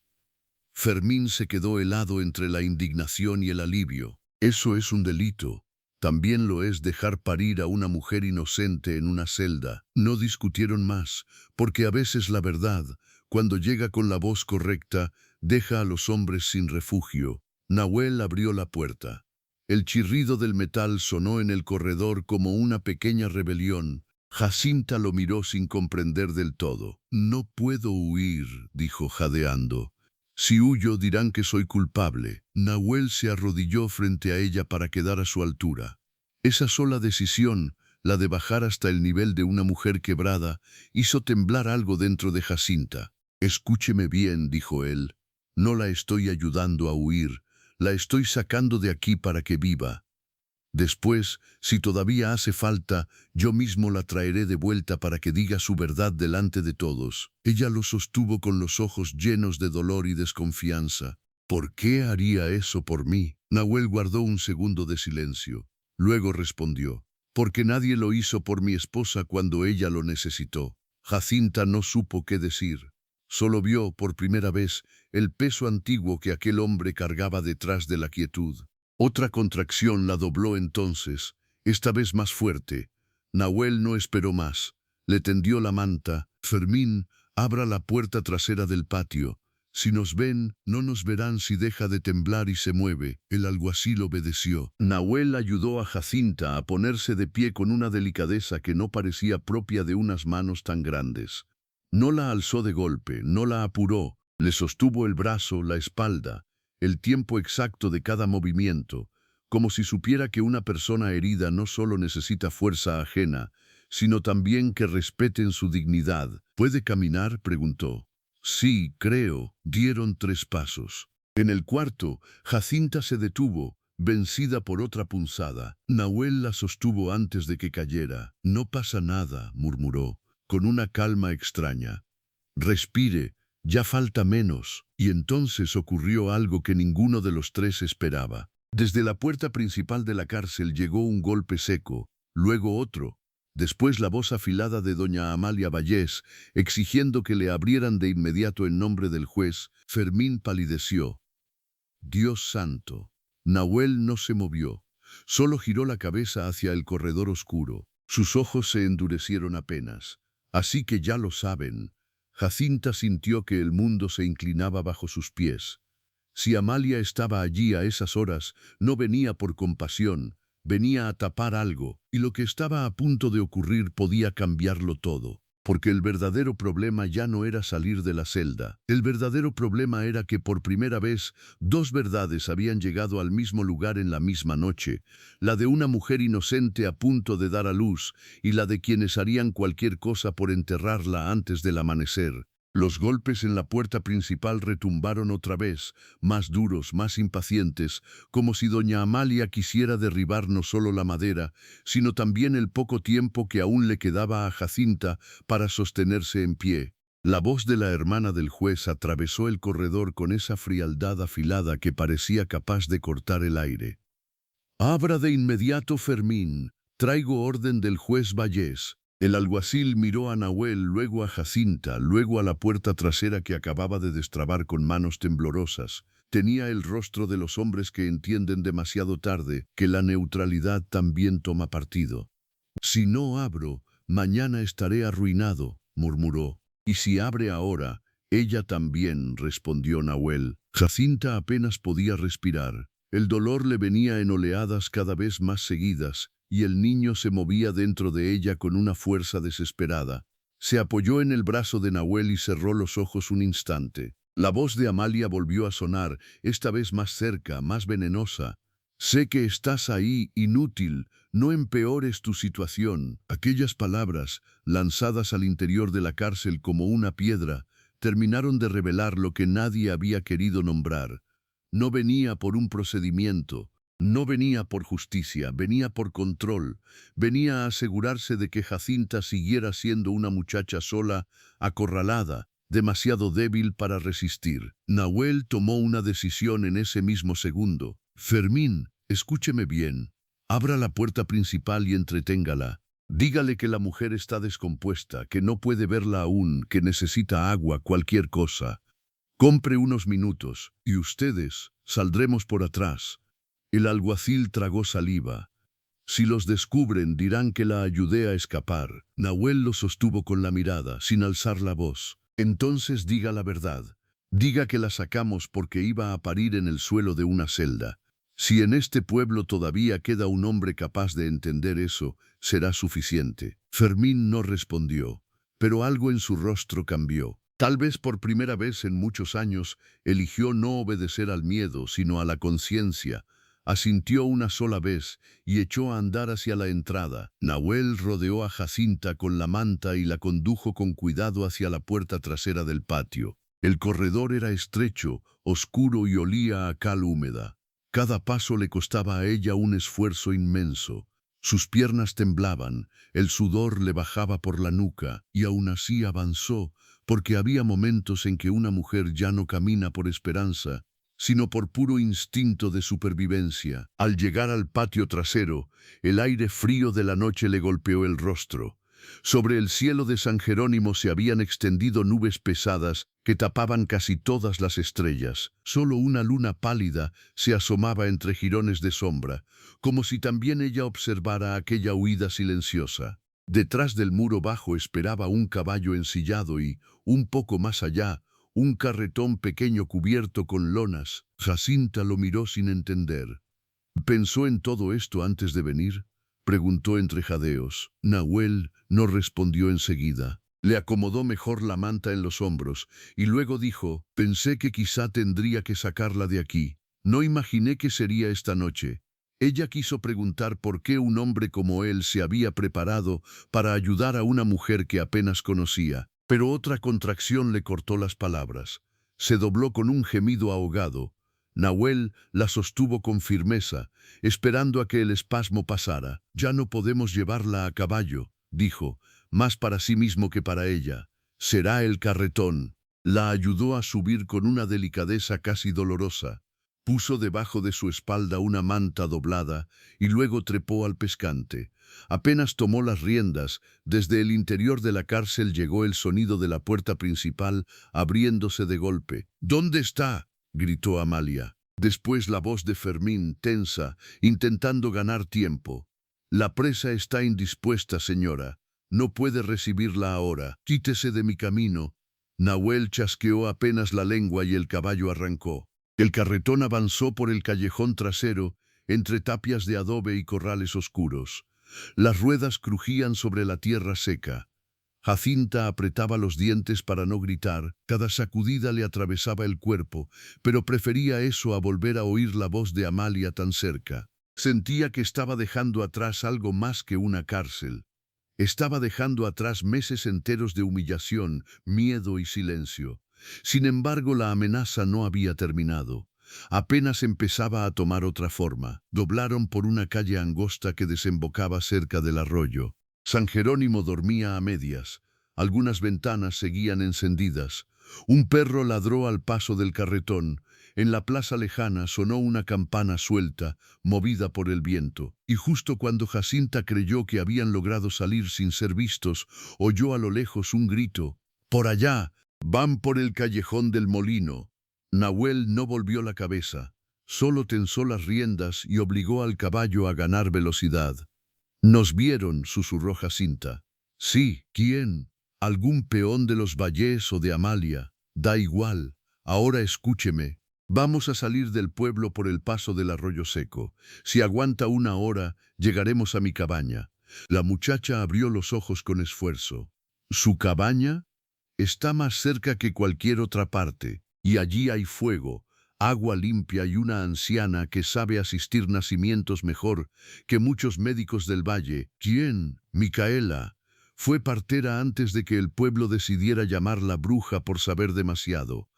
Fermín se quedó helado entre la indignación y el alivio. Eso es un delito. También lo es dejar parir a una mujer inocente en una celda. No discutieron más, porque a veces la verdad, cuando llega con la voz correcta, deja a los hombres sin refugio. Nahuel abrió la puerta. El chirrido del metal sonó en el corredor como una pequeña rebelión. Jacinta lo miró sin comprender del todo. No puedo huir, dijo jadeando. Si huyo dirán que soy culpable. Nahuel se arrodilló frente a ella para quedar a su altura. Esa sola decisión, la de bajar hasta el nivel de una mujer quebrada, hizo temblar algo dentro de Jacinta. Escúcheme bien, dijo él. No la estoy ayudando a huir. La estoy sacando de aquí para que viva. Después, si todavía hace falta, yo mismo la traeré de vuelta para que diga su verdad delante de todos. Ella lo sostuvo con los ojos llenos de dolor y desconfianza. ¿Por qué haría eso por mí? Nahuel guardó un segundo de silencio. Luego respondió, porque nadie lo hizo por mi esposa cuando ella lo necesitó. Jacinta no supo qué decir. Solo vio, por primera vez, el peso antiguo que aquel hombre cargaba detrás de la quietud. Otra contracción la dobló entonces, esta vez más fuerte. Nahuel no esperó más. Le tendió la manta. Fermín, abra la puerta trasera del patio. Si nos ven, no nos verán si deja de temblar y se mueve. El alguacil obedeció. Nahuel ayudó a Jacinta a ponerse de pie con una delicadeza que no parecía propia de unas manos tan grandes. No la alzó de golpe, no la apuró, le sostuvo el brazo, la espalda, el tiempo exacto de cada movimiento, como si supiera que una persona herida no solo necesita fuerza ajena, sino también que respeten su dignidad. ¿Puede caminar?, preguntó. Sí, creo. Dieron 3 pasos. En el cuarto, Jacinta se detuvo, vencida por otra punzada. Nahuel la sostuvo antes de que cayera. No pasa nada, murmuró, con una calma extraña. Respire, ya falta menos. Y entonces ocurrió algo que ninguno de los 3 esperaba. Desde la puerta principal de la cárcel llegó un golpe seco, luego otro. Después la voz afilada de doña Amalia Vallés, exigiendo que le abrieran de inmediato en nombre del juez. Fermín palideció. Dios santo. Nahuel no se movió, solo giró la cabeza hacia el corredor oscuro. Sus ojos se endurecieron apenas. Así que ya lo saben. Jacinta sintió que el mundo se inclinaba bajo sus pies. Si Amalia estaba allí a esas horas, no venía por compasión, venía a tapar algo, y lo que estaba a punto de ocurrir podía cambiarlo todo. Porque el verdadero problema ya no era salir de la celda. El verdadero problema era que por primera vez 2 verdades habían llegado al mismo lugar en la misma noche. La de una mujer inocente a punto de dar a luz y la de quienes harían cualquier cosa por enterrarla antes del amanecer. Los golpes en la puerta principal retumbaron otra vez, más duros, más impacientes, como si doña Amalia quisiera derribar no solo la madera, sino también el poco tiempo que aún le quedaba a Jacinta para sostenerse en pie. La voz de la hermana del juez atravesó el corredor con esa frialdad afilada que parecía capaz de cortar el aire. «Abra de inmediato, Fermín. Traigo orden del juez Vallés». El alguacil miró a Nahuel, luego a Jacinta, luego a la puerta trasera que acababa de destrabar con manos temblorosas. Tenía el rostro de los hombres que entienden demasiado tarde que la neutralidad también toma partido. «Si no abro, mañana estaré arruinado», murmuró. «Y si abre ahora, ella también», respondió Nahuel. Jacinta apenas podía respirar. El dolor le venía en oleadas cada vez más seguidas, y el niño se movía dentro de ella con una fuerza desesperada. Se apoyó en el brazo de Nahuel y cerró los ojos un instante. La voz de Amalia volvió a sonar, esta vez más cerca, más venenosa. «Sé que estás ahí, inútil, no empeores tu situación». Aquellas palabras, lanzadas al interior de la cárcel como una piedra, terminaron de revelar lo que nadie había querido nombrar. No venía por un procedimiento, no venía por justicia, venía por control, venía a asegurarse de que Jacinta siguiera siendo una muchacha sola, acorralada, demasiado débil para resistir. Nahuel tomó una decisión en ese mismo segundo. «Fermín, escúcheme bien. Abra la puerta principal y entreténgala. Dígale que la mujer está descompuesta, que no puede verla aún, que necesita agua, cualquier cosa. Compre unos minutos, y ustedes, saldremos por atrás». El alguacil tragó saliva. «Si los descubren, dirán que la ayudé a escapar». Nahuel lo sostuvo con la mirada, sin alzar la voz. «Entonces diga la verdad. Diga que la sacamos porque iba a parir en el suelo de una celda. Si en este pueblo todavía queda un hombre capaz de entender eso, será suficiente». Fermín no respondió, pero algo en su rostro cambió. Tal vez por primera vez en muchos años, eligió no obedecer al miedo, sino a la conciencia. Asintió una sola vez y echó a andar hacia la entrada. Nahuel rodeó a Jacinta con la manta y la condujo con cuidado hacia la puerta trasera del patio. El corredor era estrecho, oscuro y olía a cal húmeda. Cada paso le costaba a ella un esfuerzo inmenso. Sus piernas temblaban, el sudor le bajaba por la nuca, y aún así avanzó, porque había momentos en que una mujer ya no camina por esperanza, sino por puro instinto de supervivencia. Al llegar al patio trasero, el aire frío de la noche le golpeó el rostro. Sobre el cielo de San Jerónimo se habían extendido nubes pesadas que tapaban casi todas las estrellas. Solo una luna pálida se asomaba entre jirones de sombra, como si también ella observara aquella huida silenciosa. Detrás del muro bajo esperaba un caballo ensillado y, un poco más allá, un carretón pequeño cubierto con lonas. Jacinta lo miró sin entender. ¿Pensó en todo esto antes de venir?, preguntó entre jadeos. Nahuel no respondió enseguida. Le acomodó mejor la manta en los hombros y luego dijo: «Pensé que quizá tendría que sacarla de aquí. No imaginé que sería esta noche». Ella quiso preguntar por qué un hombre como él se había preparado para ayudar a una mujer que apenas conocía, pero otra contracción le cortó las palabras. Se dobló con un gemido ahogado. Nahuel la sostuvo con firmeza, esperando a que el espasmo pasara. «Ya no podemos llevarla a caballo», dijo, más para sí mismo que para ella. «Será el carretón». La ayudó a subir con una delicadeza casi dolorosa. Puso debajo de su espalda una manta doblada y luego trepó al pescante. Apenas tomó las riendas, desde el interior de la cárcel llegó el sonido de la puerta principal abriéndose de golpe. «¿Dónde está?», gritó Amalia. Después la voz de Fermín, tensa, intentando ganar tiempo. «La presa está indispuesta, señora. No puede recibirla ahora. Quítese de mi camino». Nahuel chasqueó apenas la lengua y el caballo arrancó. El carretón avanzó por el callejón trasero, entre tapias de adobe y corrales oscuros. Las ruedas crujían sobre la tierra seca. Jacinta apretaba los dientes para no gritar, cada sacudida le atravesaba el cuerpo, pero prefería eso a volver a oír la voz de Amalia tan cerca. Sentía que estaba dejando atrás algo más que una cárcel. Estaba dejando atrás meses enteros de humillación, miedo y silencio. Sin embargo, la amenaza no había terminado. Apenas empezaba a tomar otra forma. Doblaron por una calle angosta que desembocaba cerca del arroyo. San Jerónimo dormía a medias. Algunas ventanas seguían encendidas. Un perro ladró al paso del carretón. En la plaza lejana sonó una campana suelta, movida por el viento. Y justo cuando Jacinta creyó que habían logrado salir sin ser vistos, oyó a lo lejos un grito. «¡Por allá! ¡Van por el callejón del molino!». Nahuel no volvió la cabeza. Solo tensó las riendas y obligó al caballo a ganar velocidad. «Nos vieron», susurró Jacinta. «Sí, ¿quién? ¿Algún peón de los Vallés o de Amalia? Da igual. Ahora escúcheme. Vamos a salir del pueblo por el paso del arroyo seco. Si aguanta una hora, llegaremos a mi cabaña». La muchacha abrió los ojos con esfuerzo. «¿Su cabaña? Está más cerca que cualquier otra parte, y allí hay fuego, agua limpia y una anciana que sabe asistir nacimientos mejor que muchos médicos del valle». «¿Quién?». «Micaela. Fue partera antes de que el pueblo decidiera llamarla bruja por saber demasiado».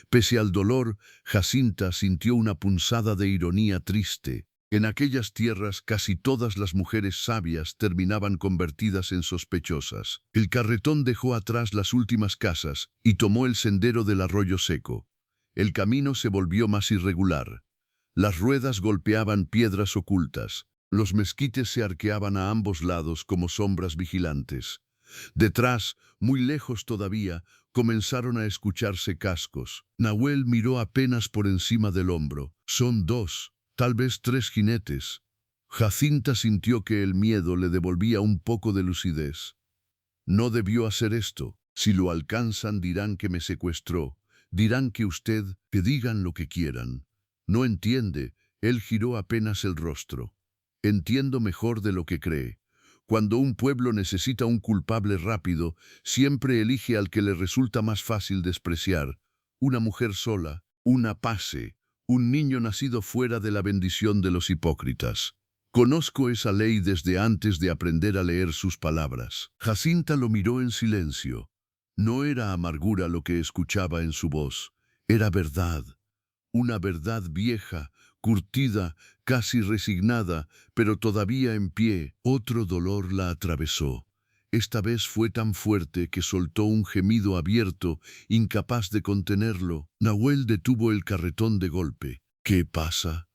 Pese al dolor, Jacinta sintió una punzada de ironía triste. En aquellas tierras casi todas las mujeres sabias terminaban convertidas en sospechosas. El carretón dejó atrás las últimas casas y tomó el sendero del arroyo seco. El camino se volvió más irregular. Las ruedas golpeaban piedras ocultas. Los mezquites se arqueaban a ambos lados como sombras vigilantes. Detrás, muy lejos todavía, comenzaron a escucharse cascos. Nahuel miró apenas por encima del hombro. «Son 2, tal vez 3 jinetes». Jacinta sintió que el miedo le devolvía un poco de lucidez. «No debió hacer esto. Si lo alcanzan dirán que me secuestró. Dirán que digan lo que quieran». «No entiende». Él giró apenas el rostro. «Entiendo mejor de lo que cree. Cuando un pueblo necesita un culpable rápido, siempre elige al que le resulta más fácil despreciar. Una mujer sola, una pase, un niño nacido fuera de la bendición de los hipócritas. Conozco esa ley desde antes de aprender a leer sus palabras». Jacinta lo miró en silencio. No era amargura lo que escuchaba en su voz, era verdad. Una verdad vieja, curtida, casi resignada, pero todavía en pie. Otro dolor la atravesó. Esta vez fue tan fuerte que soltó un gemido abierto, incapaz de contenerlo. Nahuel detuvo el carretón de golpe. ¿Qué pasa?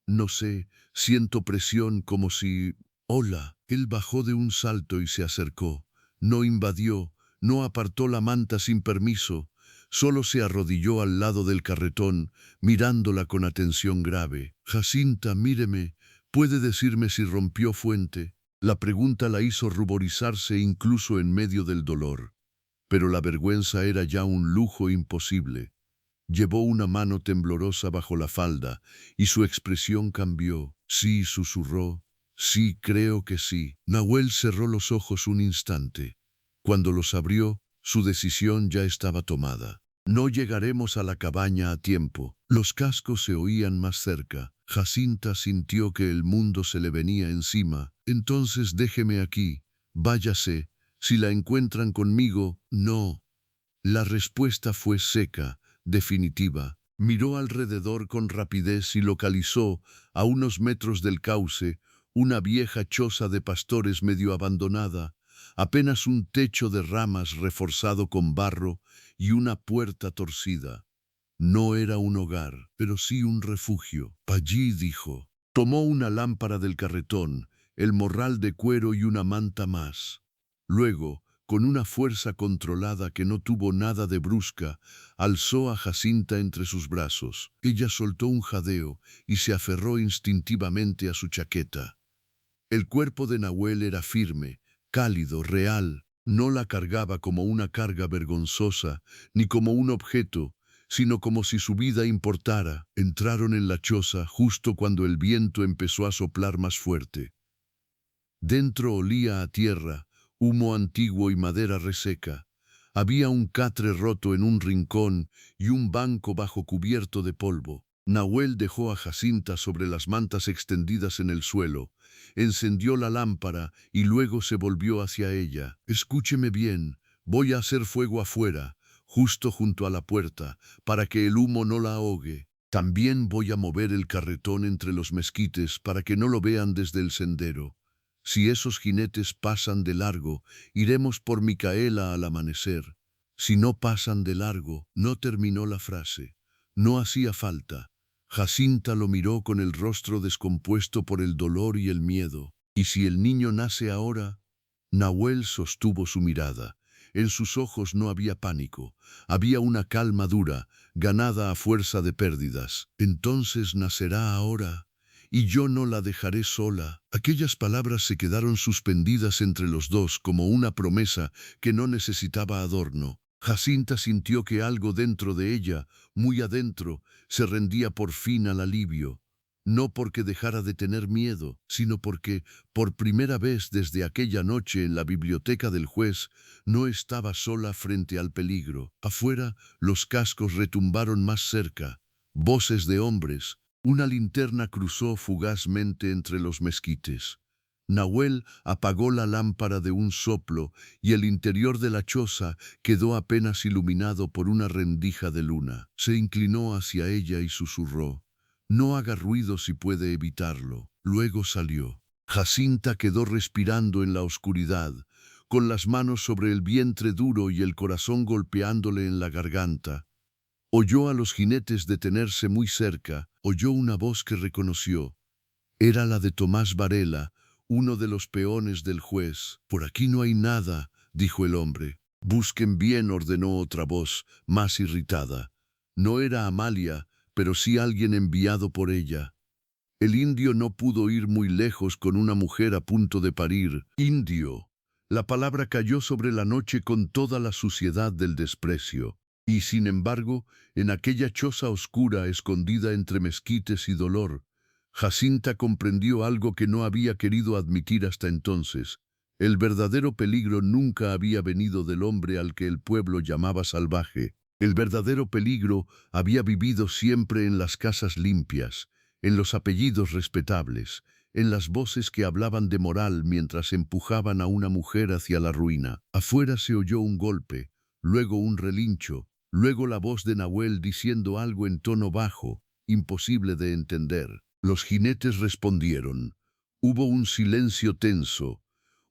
No sé, siento presión como si... Hola. Él bajó de un salto y se acercó. No invadió, no apartó la manta sin permiso, solo se arrodilló al lado del carretón, mirándola con atención grave. Jacinta, míreme, ¿puede decirme si rompió fuente? La pregunta la hizo ruborizarse incluso en medio del dolor. Pero la vergüenza era ya un lujo imposible. Llevó una mano temblorosa bajo la falda y su expresión cambió. Sí, susurró. Sí, creo que sí. Nahuel cerró los ojos un instante. Cuando los abrió, su decisión ya estaba tomada. No llegaremos a la cabaña a tiempo. Los cascos se oían más cerca. Jacinta sintió que el mundo se le venía encima. Entonces déjeme aquí. Váyase. Si la encuentran conmigo, no. La respuesta fue seca, definitiva. Miró alrededor con rapidez y localizó, a unos metros del cauce, una vieja choza de pastores medio abandonada, apenas un techo de ramas reforzado con barro y una puerta torcida. No era un hogar, pero sí un refugio. Allí, dijo. Tomó una lámpara del carretón, el morral de cuero y una manta más. Luego, con una fuerza controlada que no tuvo nada de brusca, alzó a Jacinta entre sus brazos. Ella soltó un jadeo y se aferró instintivamente a su chaqueta. El cuerpo de Nahuel era firme, cálido, real. No la cargaba como una carga vergonzosa, ni como un objeto, sino como si su vida importara. Entraron en la choza justo cuando el viento empezó a soplar más fuerte. Dentro olía a tierra, humo antiguo y madera reseca. Había un catre roto en un rincón y un banco bajo cubierto de polvo. Nahuel dejó a Jacinta sobre las mantas extendidas en el suelo, encendió la lámpara y luego se volvió hacia ella. Escúcheme bien, voy a hacer fuego afuera, justo junto a la puerta, para que el humo no la ahogue. También voy a mover el carretón entre los mezquites para que no lo vean desde el sendero. Si esos jinetes pasan de largo, iremos por Micaela al amanecer. Si no pasan de largo, no terminó la frase. No hacía falta. Jacinta lo miró con el rostro descompuesto por el dolor y el miedo. ¿Y si el niño nace ahora? Nahuel sostuvo su mirada. En sus ojos no había pánico. Había una calma dura, ganada a fuerza de pérdidas. Entonces nacerá ahora. Y yo no la dejaré sola. Aquellas palabras se quedaron suspendidas entre los dos como una promesa que no necesitaba adorno. Jacinta sintió que algo dentro de ella, muy adentro, se rendía por fin al alivio. No porque dejara de tener miedo, sino porque, por primera vez desde aquella noche en la biblioteca del juez, no estaba sola frente al peligro. Afuera, los cascos retumbaron más cerca. Voces de hombres. Una linterna cruzó fugazmente entre los mezquites. Nahuel apagó la lámpara de un soplo y el interior de la choza quedó apenas iluminado por una rendija de luna. Se inclinó hacia ella y susurró: «No haga ruido si puede evitarlo». Luego salió. Jacinta quedó respirando en la oscuridad, con las manos sobre el vientre duro y el corazón golpeándole en la garganta. Oyó a los jinetes detenerse muy cerca, oyó una voz que reconoció. Era la de Tomás Varela, uno de los peones del juez. «Por aquí no hay nada», dijo el hombre. «Busquen bien», ordenó otra voz, más irritada. No era Amalia, pero sí alguien enviado por ella. El indio no pudo ir muy lejos con una mujer a punto de parir. Indio. La palabra cayó sobre la noche con toda la suciedad del desprecio. Y sin embargo, en aquella choza oscura escondida entre mezquites y dolor, Jacinta comprendió algo que no había querido admitir hasta entonces. El verdadero peligro nunca había venido del hombre al que el pueblo llamaba salvaje. El verdadero peligro había vivido siempre en las casas limpias, en los apellidos respetables, en las voces que hablaban de moral mientras empujaban a una mujer hacia la ruina. Afuera se oyó un golpe, luego un relincho, luego la voz de Nahuel diciendo algo en tono bajo, imposible de entender. Los jinetes respondieron. Hubo un silencio tenso,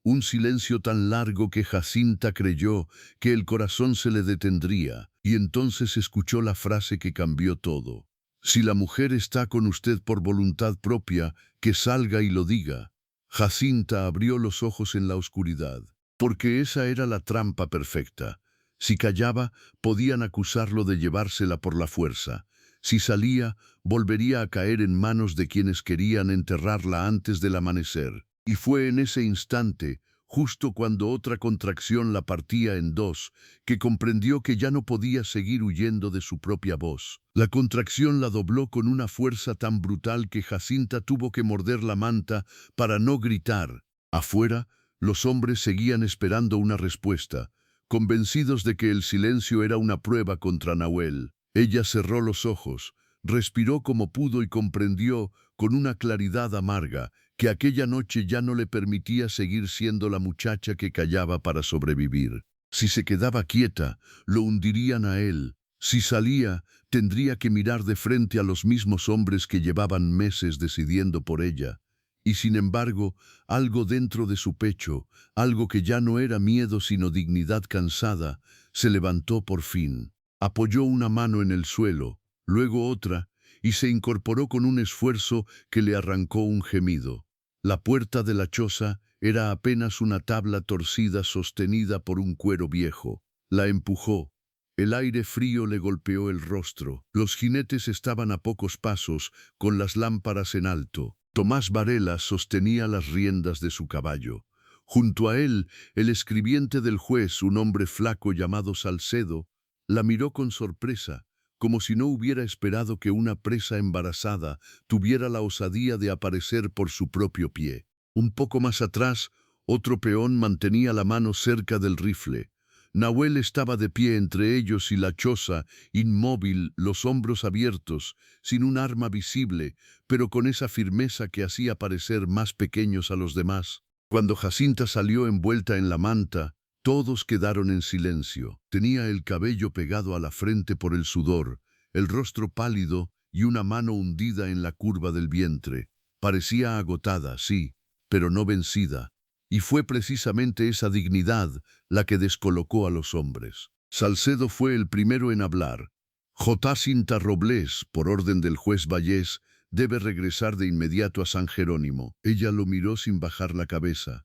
un silencio tan largo que Jacinta creyó que el corazón se le detendría, y entonces escuchó la frase que cambió todo. Si la mujer está con usted por voluntad propia, que salga y lo diga. Jacinta abrió los ojos en la oscuridad, porque esa era la trampa perfecta. Si callaba, podían acusarlo de llevársela por la fuerza. Si salía, volvería a caer en manos de quienes querían enterrarla antes del amanecer. Y fue en ese instante, justo cuando otra contracción la partía en dos, que comprendió que ya no podía seguir huyendo de su propia voz. La contracción la dobló con una fuerza tan brutal que Jacinta tuvo que morder la manta para no gritar. Afuera, los hombres seguían esperando una respuesta, convencidos de que el silencio era una prueba contra Nahuel. Ella cerró los ojos, respiró como pudo y comprendió, con una claridad amarga, que aquella noche ya no le permitía seguir siendo la muchacha que callaba para sobrevivir. Si se quedaba quieta, lo hundirían a él. Si salía, tendría que mirar de frente a los mismos hombres que llevaban meses decidiendo por ella. Y sin embargo, algo dentro de su pecho, algo que ya no era miedo sino dignidad cansada, se levantó por fin. Apoyó una mano en el suelo, luego otra, y se incorporó con un esfuerzo que le arrancó un gemido. La puerta de la choza era apenas una tabla torcida sostenida por un cuero viejo. La empujó. El aire frío le golpeó el rostro. Los jinetes estaban a pocos pasos, con las lámparas en alto. Tomás Varela sostenía las riendas de su caballo. Junto a él, el escribiente del juez, un hombre flaco llamado Salcedo, la miró con sorpresa, como si no hubiera esperado que una presa embarazada tuviera la osadía de aparecer por su propio pie. Un poco más atrás, otro peón mantenía la mano cerca del rifle. Nahuel estaba de pie entre ellos y la choza, inmóvil, los hombros abiertos, sin un arma visible, pero con esa firmeza que hacía parecer más pequeños a los demás. Cuando Jacinta salió envuelta en la manta, todos quedaron en silencio. Tenía el cabello pegado a la frente por el sudor, el rostro pálido y una mano hundida en la curva del vientre. Parecía agotada, sí, pero no vencida. Y fue precisamente esa dignidad la que descolocó a los hombres. Salcedo fue el primero en hablar. Jacinta Robles, por orden del juez Vallés, debe regresar de inmediato a San Jerónimo. Ella lo miró sin bajar la cabeza.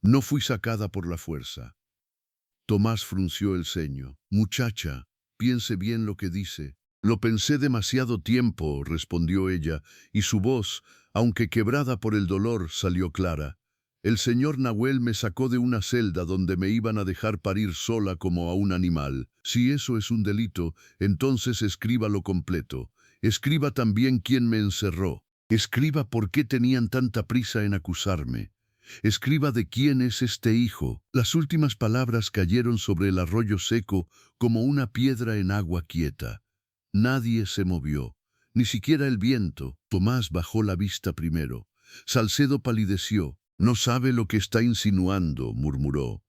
No fui sacada por la fuerza. Tomás frunció el ceño. Muchacha, piense bien lo que dice. Lo pensé demasiado tiempo, respondió ella, y su voz, aunque quebrada por el dolor, salió clara. El señor Nahuel me sacó de una celda donde me iban a dejar parir sola como a un animal. Si eso es un delito, entonces escríbalo completo. Escriba también quién me encerró. Escriba por qué tenían tanta prisa en acusarme. Escriba de quién es este hijo. Las últimas palabras cayeron sobre el arroyo seco como una piedra en agua quieta. Nadie se movió, ni siquiera el viento. Tomás bajó la vista primero. Salcedo palideció. No sabe lo que está insinuando, murmuró.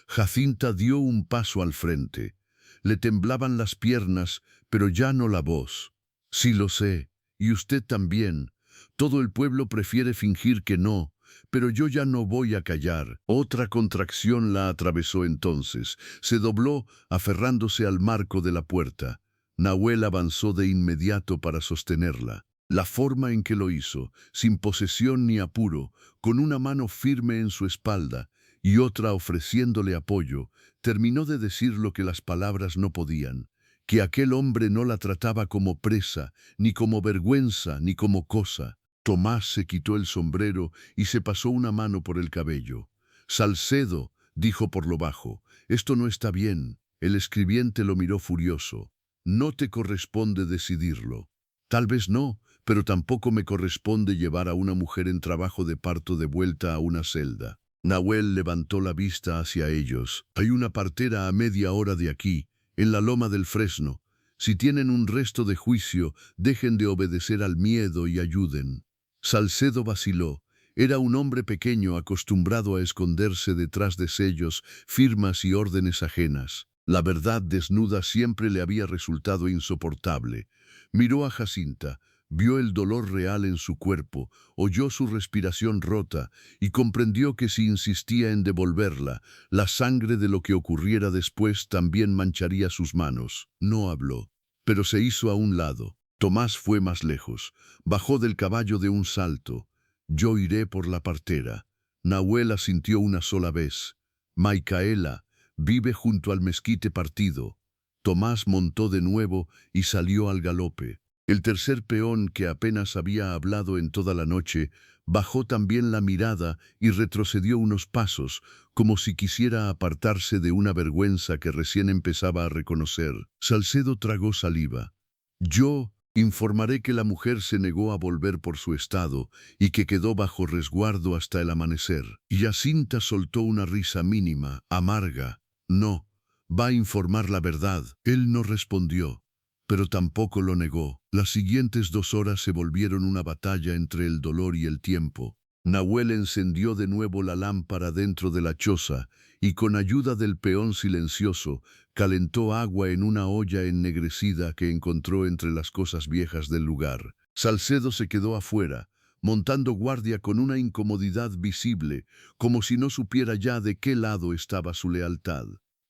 Jacinta dio un paso al frente. Le temblaban las piernas, pero ya no la voz. Sí lo sé, y usted también. Todo el pueblo prefiere fingir que no, pero yo ya no voy a callar. Otra contracción la atravesó entonces. Se dobló, aferrándose al marco de la puerta. Nahuel avanzó de inmediato para sostenerla. La forma en que lo hizo, sin posesión ni apuro, con una mano firme en su espalda y otra ofreciéndole apoyo, terminó de decir lo que las palabras no podían, que aquel hombre no la trataba como presa, ni como vergüenza, ni como cosa. Tomás se quitó el sombrero y se pasó una mano por el cabello. Salcedo, dijo por lo bajo, esto no está bien. El escribiente lo miró furioso. No te corresponde decidirlo. Tal vez no, pero tampoco me corresponde llevar a una mujer en trabajo de parto de vuelta a una celda. Nahuel levantó la vista hacia ellos. Hay una partera a media hora de aquí, en la loma del Fresno. Si tienen un resto de juicio, dejen de obedecer al miedo y ayuden. Salcedo vaciló. Era un hombre pequeño acostumbrado a esconderse detrás de sellos, firmas y órdenes ajenas. La verdad desnuda siempre le había resultado insoportable. Miró a Jacinta, vio el dolor real en su cuerpo, oyó su respiración rota y comprendió que si insistía en devolverla, la sangre de lo que ocurriera después también mancharía sus manos. No habló, pero se hizo a un lado. Tomás fue más lejos, bajó del caballo de un salto. Yo iré por la partera. Nahuel asintió una sola vez. Micaela vive junto al mezquite partido. Tomás montó de nuevo y salió al galope. El tercer peón, que apenas había hablado en toda la noche, bajó también la mirada y retrocedió unos pasos, como si quisiera apartarse de una vergüenza que recién empezaba a reconocer. Salcedo tragó saliva. Yo informaré que la mujer se negó a volver por su estado y que quedó bajo resguardo hasta el amanecer. Y Jacinta soltó una risa mínima, amarga. No, va a informar la verdad. Él no respondió, pero tampoco lo negó. Las siguientes 2 horas se volvieron una batalla entre el dolor y el tiempo. Nahuel encendió de nuevo la lámpara dentro de la choza y con ayuda del peón silencioso calentó agua en una olla ennegrecida que encontró entre las cosas viejas del lugar. Salcedo se quedó afuera, montando guardia con una incomodidad visible, como si no supiera ya de qué lado estaba su lealtad.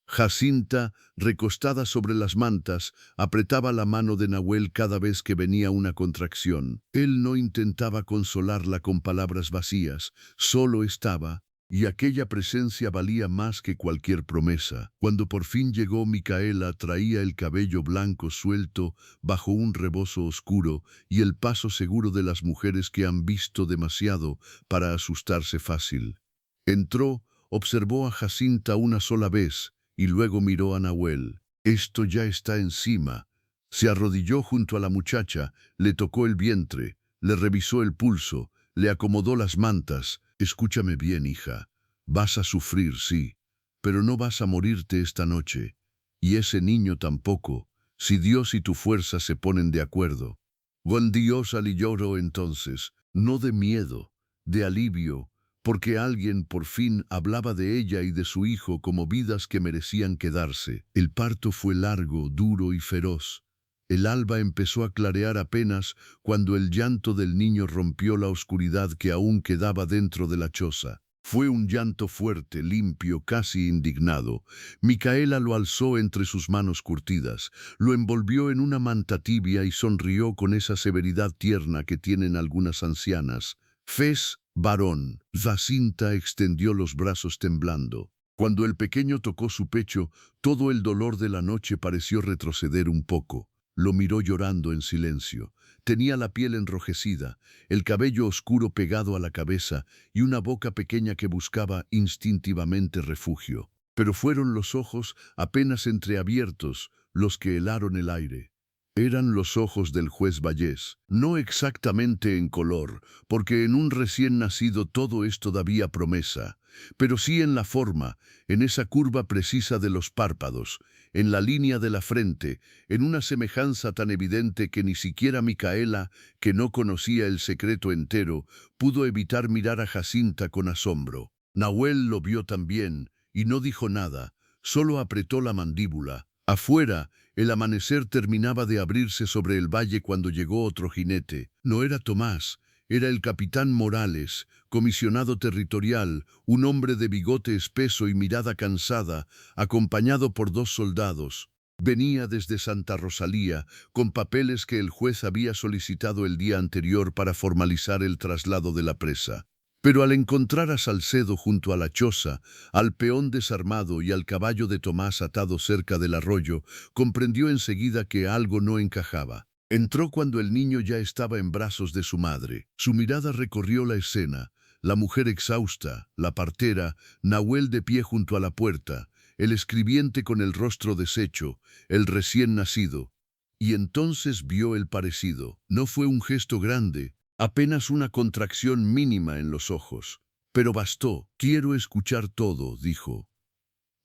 Jacinta, recostada sobre las mantas, apretaba la mano de Nahuel cada vez que venía una contracción. Él no intentaba consolarla con palabras vacías, solo estaba, y aquella presencia valía más que cualquier promesa. Cuando por fin llegó Micaela, traía el cabello blanco suelto bajo un rebozo oscuro y el paso seguro de las mujeres que han visto demasiado para asustarse fácil. Entró, observó a Jacinta una sola vez, y luego miró a Nahuel. Esto ya está encima. Se arrodilló junto a la muchacha, le tocó el vientre, le revisó el pulso, le acomodó las mantas. Escúchame bien, hija. Vas a sufrir, sí, pero no vas a morirte esta noche. Y ese niño tampoco, si Dios y tu fuerza se ponen de acuerdo. Buen Dios, y lloró entonces, no de miedo, de alivio, porque alguien por fin hablaba de ella y de su hijo como vidas que merecían quedarse. El parto fue largo, duro y feroz. El alba empezó a clarear apenas cuando el llanto del niño rompió la oscuridad que aún quedaba dentro de la choza. Fue un llanto fuerte, limpio, casi indignado. Micaela lo alzó entre sus manos curtidas, lo envolvió en una manta tibia y sonrió con esa severidad tierna que tienen algunas ancianas. Fez, varón. Jacinta extendió los brazos temblando. Cuando el pequeño tocó su pecho, todo el dolor de la noche pareció retroceder un poco. Lo miró llorando en silencio. Tenía la piel enrojecida, el cabello oscuro pegado a la cabeza y una boca pequeña que buscaba instintivamente refugio. Pero fueron los ojos apenas entreabiertos los que helaron el aire. Eran los ojos del juez Vallés, no exactamente en color, porque en un recién nacido todo es todavía promesa, pero sí en la forma, en esa curva precisa de los párpados, en la línea de la frente, en una semejanza tan evidente que ni siquiera Micaela, que no conocía el secreto entero, pudo evitar mirar a Jacinta con asombro. Nahuel lo vio también, y no dijo nada, solo apretó la mandíbula. Afuera, el amanecer terminaba de abrirse sobre el valle cuando llegó otro jinete. No era Tomás, era el capitán Morales, comisionado territorial, un hombre de bigote espeso y mirada cansada, acompañado por 2 soldados. Venía desde Santa Rosalía, con papeles que el juez había solicitado el día anterior para formalizar el traslado de la presa. Pero al encontrar a Salcedo junto a la choza, al peón desarmado y al caballo de Tomás atado cerca del arroyo, comprendió enseguida que algo no encajaba. Entró cuando el niño ya estaba en brazos de su madre. Su mirada recorrió la escena, la mujer exhausta, la partera, Nahuel de pie junto a la puerta, el escribiente con el rostro deshecho, el recién nacido. Y entonces vio el parecido. No fue un gesto grande, apenas una contracción mínima en los ojos. Pero bastó. Quiero escuchar todo, dijo.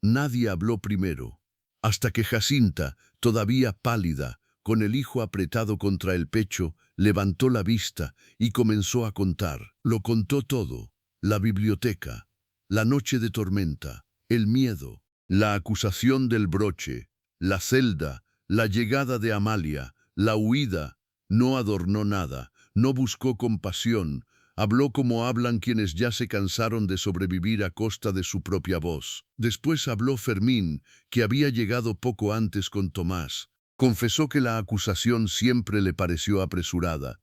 Nadie habló primero, hasta que Jacinta, todavía pálida, con el hijo apretado contra el pecho, levantó la vista y comenzó a contar. Lo contó todo: la biblioteca, la noche de tormenta, el miedo, La acusación del broche, la celda, la llegada de Amalia, la huida, no adornó nada, no buscó compasión, habló como hablan quienes ya se cansaron de sobrevivir a costa de su propia voz. Después habló Fermín, que había llegado poco antes con Tomás. Confesó que la acusación siempre le pareció apresurada.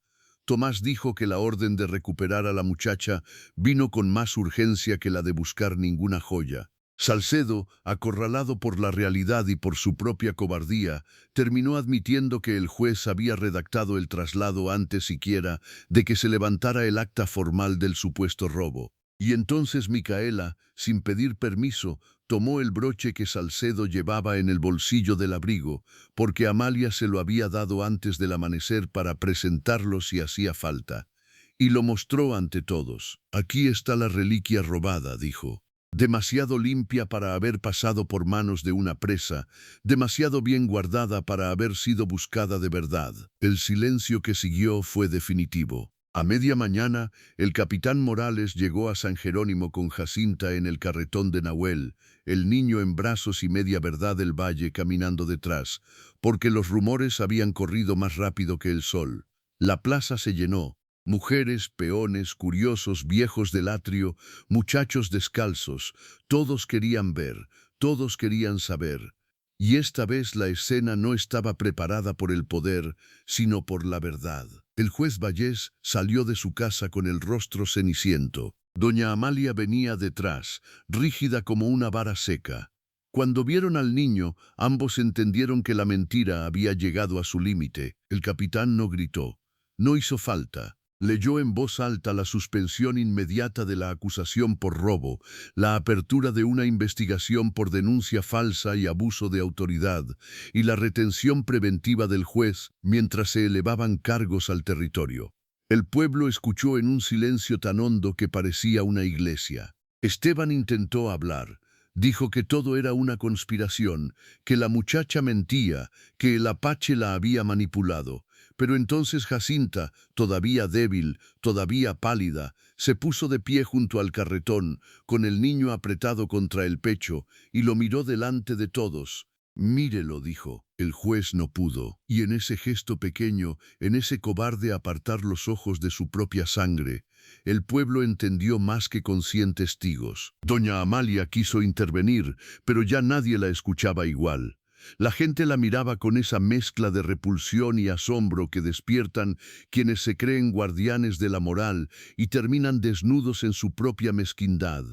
Tomás dijo que la orden de recuperar a la muchacha vino con más urgencia que la de buscar ninguna joya. Salcedo, acorralado por la realidad y por su propia cobardía, terminó admitiendo que el juez había redactado el traslado antes siquiera de que se levantara el acta formal del supuesto robo. Y entonces Micaela, sin pedir permiso, tomó el broche que Salcedo llevaba en el bolsillo del abrigo, porque Amalia se lo había dado antes del amanecer para presentarlo si hacía falta. Y lo mostró ante todos. «Aquí está la reliquia robada», dijo. Demasiado limpia para haber pasado por manos de una presa, demasiado bien guardada para haber sido buscada de verdad. El silencio que siguió fue definitivo. A media mañana, el capitán Morales llegó a San Jerónimo con Jacinta en el carretón de Nahuel, el niño en brazos y media verdad del valle caminando detrás, porque los rumores habían corrido más rápido que el sol. La plaza se llenó. Mujeres, peones, curiosos, viejos del atrio, muchachos descalzos, todos querían ver, todos querían saber. Y esta vez la escena no estaba preparada por el poder, sino por la verdad. El juez Vallés salió de su casa con el rostro ceniciento. Doña Amalia venía detrás, rígida como una vara seca. Cuando vieron al niño, ambos entendieron que la mentira había llegado a su límite. El capitán no gritó, no hizo falta. Leyó en voz alta la suspensión inmediata de la acusación por robo, la apertura de una investigación por denuncia falsa y abuso de autoridad, y la retención preventiva del juez mientras se elevaban cargos al territorio. El pueblo escuchó en un silencio tan hondo que parecía una iglesia. Esteban intentó hablar. Dijo que todo era una conspiración, que la muchacha mentía, que el apache la había manipulado. Pero entonces Jacinta, todavía débil, todavía pálida, se puso de pie junto al carretón, con el niño apretado contra el pecho, y lo miró delante de todos. «Mírelo», dijo. El juez no pudo, y en ese gesto pequeño, en ese cobarde apartar los ojos de su propia sangre, el pueblo entendió más que con 100 testigos. Doña Amalia quiso intervenir, pero ya nadie la escuchaba igual. La gente la miraba con esa mezcla de repulsión y asombro que despiertan quienes se creen guardianes de la moral y terminan desnudos en su propia mezquindad.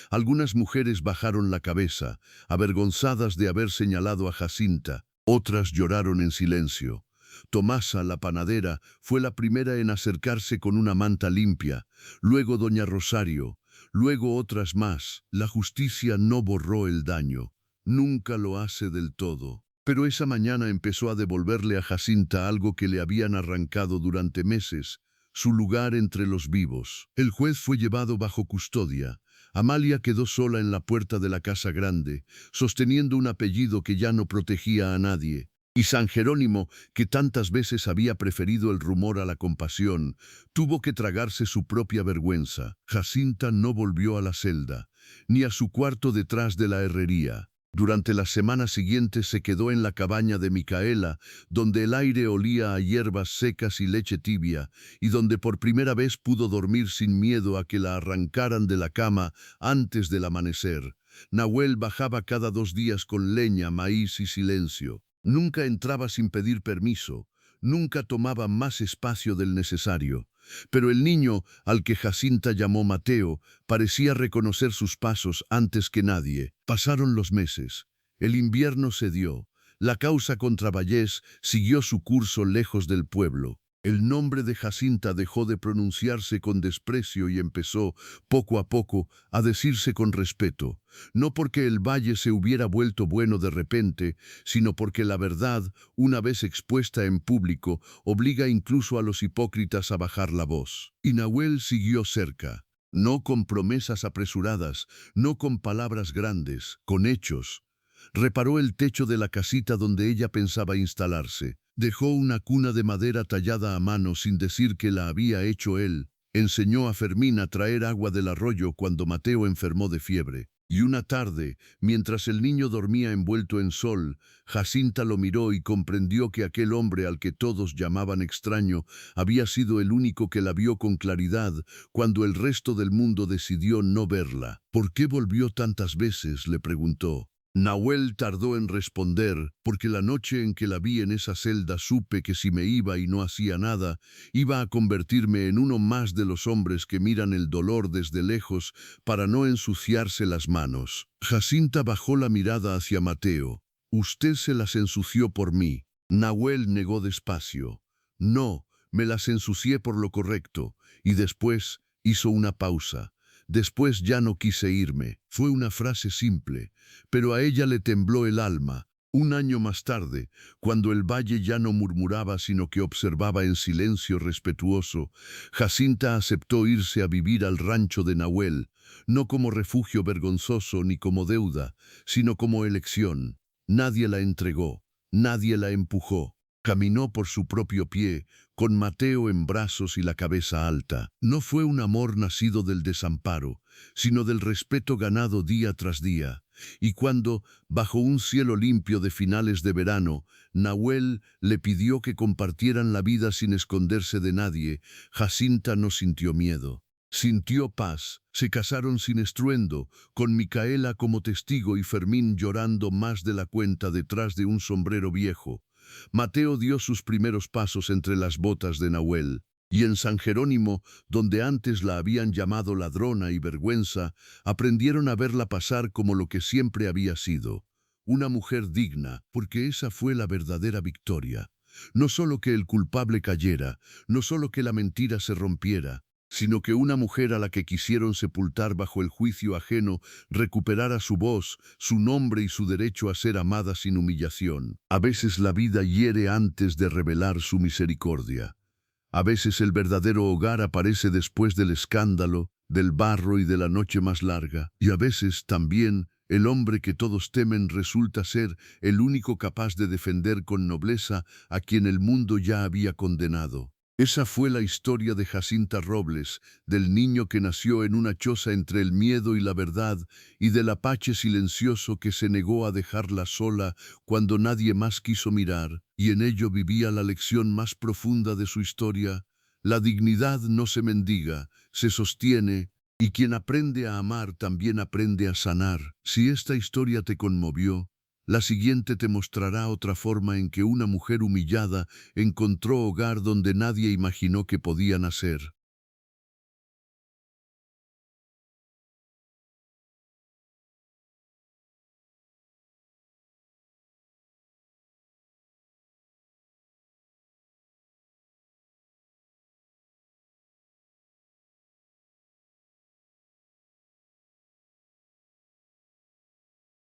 Algunas mujeres bajaron la cabeza, avergonzadas de haber señalado a Jacinta. Otras lloraron en silencio. Tomasa, la panadera, fue la primera en acercarse con una manta limpia, luego doña Rosario, luego otras más. La justicia no borró el daño. Nunca lo hace del todo. Pero esa mañana empezó a devolverle a Jacinta algo que le habían arrancado durante meses, su lugar entre los vivos. El juez fue llevado bajo custodia. Amalia quedó sola en la puerta de la casa grande, sosteniendo un apellido que ya no protegía a nadie. Y San Jerónimo, que tantas veces había preferido el rumor a la compasión, tuvo que tragarse su propia vergüenza. Jacinta no volvió a la celda, ni a su cuarto detrás de la herrería. Durante las semanas siguientes se quedó en la cabaña de Micaela, donde el aire olía a hierbas secas y leche tibia, y donde por primera vez pudo dormir sin miedo a que la arrancaran de la cama antes del amanecer. Nahuel bajaba cada 2 días con leña, maíz y silencio. Nunca entraba sin pedir permiso, nunca tomaba más espacio del necesario. Pero el niño, al que Jacinta llamó Mateo, parecía reconocer sus pasos antes que nadie. Pasaron los meses. El invierno cedió. La causa contra Vallés siguió su curso lejos del pueblo. El nombre de Jacinta dejó de pronunciarse con desprecio y empezó, poco a poco, a decirse con respeto. No porque el valle se hubiera vuelto bueno de repente, sino porque la verdad, una vez expuesta en público, obliga incluso a los hipócritas a bajar la voz. Y Nahuel siguió cerca. No con promesas apresuradas, no con palabras grandes, con hechos. Reparó el techo de la casita donde ella pensaba instalarse. Dejó una cuna de madera tallada a mano sin decir que la había hecho él. Enseñó a Fermín a traer agua del arroyo cuando Mateo enfermó de fiebre. Y una tarde, mientras el niño dormía envuelto en sol, Jacinta lo miró y comprendió que aquel hombre al que todos llamaban extraño había sido el único que la vio con claridad cuando el resto del mundo decidió no verla. ¿Por qué volvió tantas veces?, le preguntó. Nahuel tardó en responder, porque la noche en que la vi en esa celda supe que si me iba y no hacía nada, iba a convertirme en uno más de los hombres que miran el dolor desde lejos para no ensuciarse las manos. Jacinta bajó la mirada hacia Mateo. Usted se las ensució por mí. Nahuel negó despacio. No, me las ensucié por lo correcto. Y después hizo una pausa. Después ya no quise irme. Fue una frase simple, pero a ella le tembló el alma. Un año más tarde, cuando el valle ya no murmuraba sino que observaba en silencio respetuoso, Jacinta aceptó irse a vivir al rancho de Nahuel, no como refugio vergonzoso ni como deuda, sino como elección. Nadie la entregó, nadie la empujó. Caminó por su propio pie, con Mateo en brazos y la cabeza alta. No fue un amor nacido del desamparo, sino del respeto ganado día tras día. Y cuando, bajo un cielo limpio de finales de verano, Nahuel le pidió que compartieran la vida sin esconderse de nadie, Jacinta no sintió miedo. Sintió paz. Se casaron sin estruendo, con Micaela como testigo y Fermín llorando más de la cuenta detrás de un sombrero viejo. Mateo dio sus primeros pasos entre las botas de Nahuel, y en San Jerónimo, donde antes la habían llamado ladrona y vergüenza, aprendieron a verla pasar como lo que siempre había sido, una mujer digna, porque esa fue la verdadera victoria. No solo que el culpable cayera, no solo que la mentira se rompiera, sino que una mujer a la que quisieron sepultar bajo el juicio ajeno recuperara su voz, su nombre y su derecho a ser amada sin humillación. A veces la vida hiere antes de revelar su misericordia. A veces el verdadero hogar aparece después del escándalo, del barro y de la noche más larga. Y a veces también el hombre que todos temen resulta ser el único capaz de defender con nobleza a quien el mundo ya había condenado. Esa fue la historia de Jacinta Robles, del niño que nació en una choza entre el miedo y la verdad, y del apache silencioso que se negó a dejarla sola cuando nadie más quiso mirar, y en ello vivía la lección más profunda de su historia. La dignidad no se mendiga, se sostiene, y quien aprende a amar también aprende a sanar. Si esta historia te conmovió, la siguiente te mostrará otra forma en que una mujer humillada encontró hogar donde nadie imaginó que podía nacer.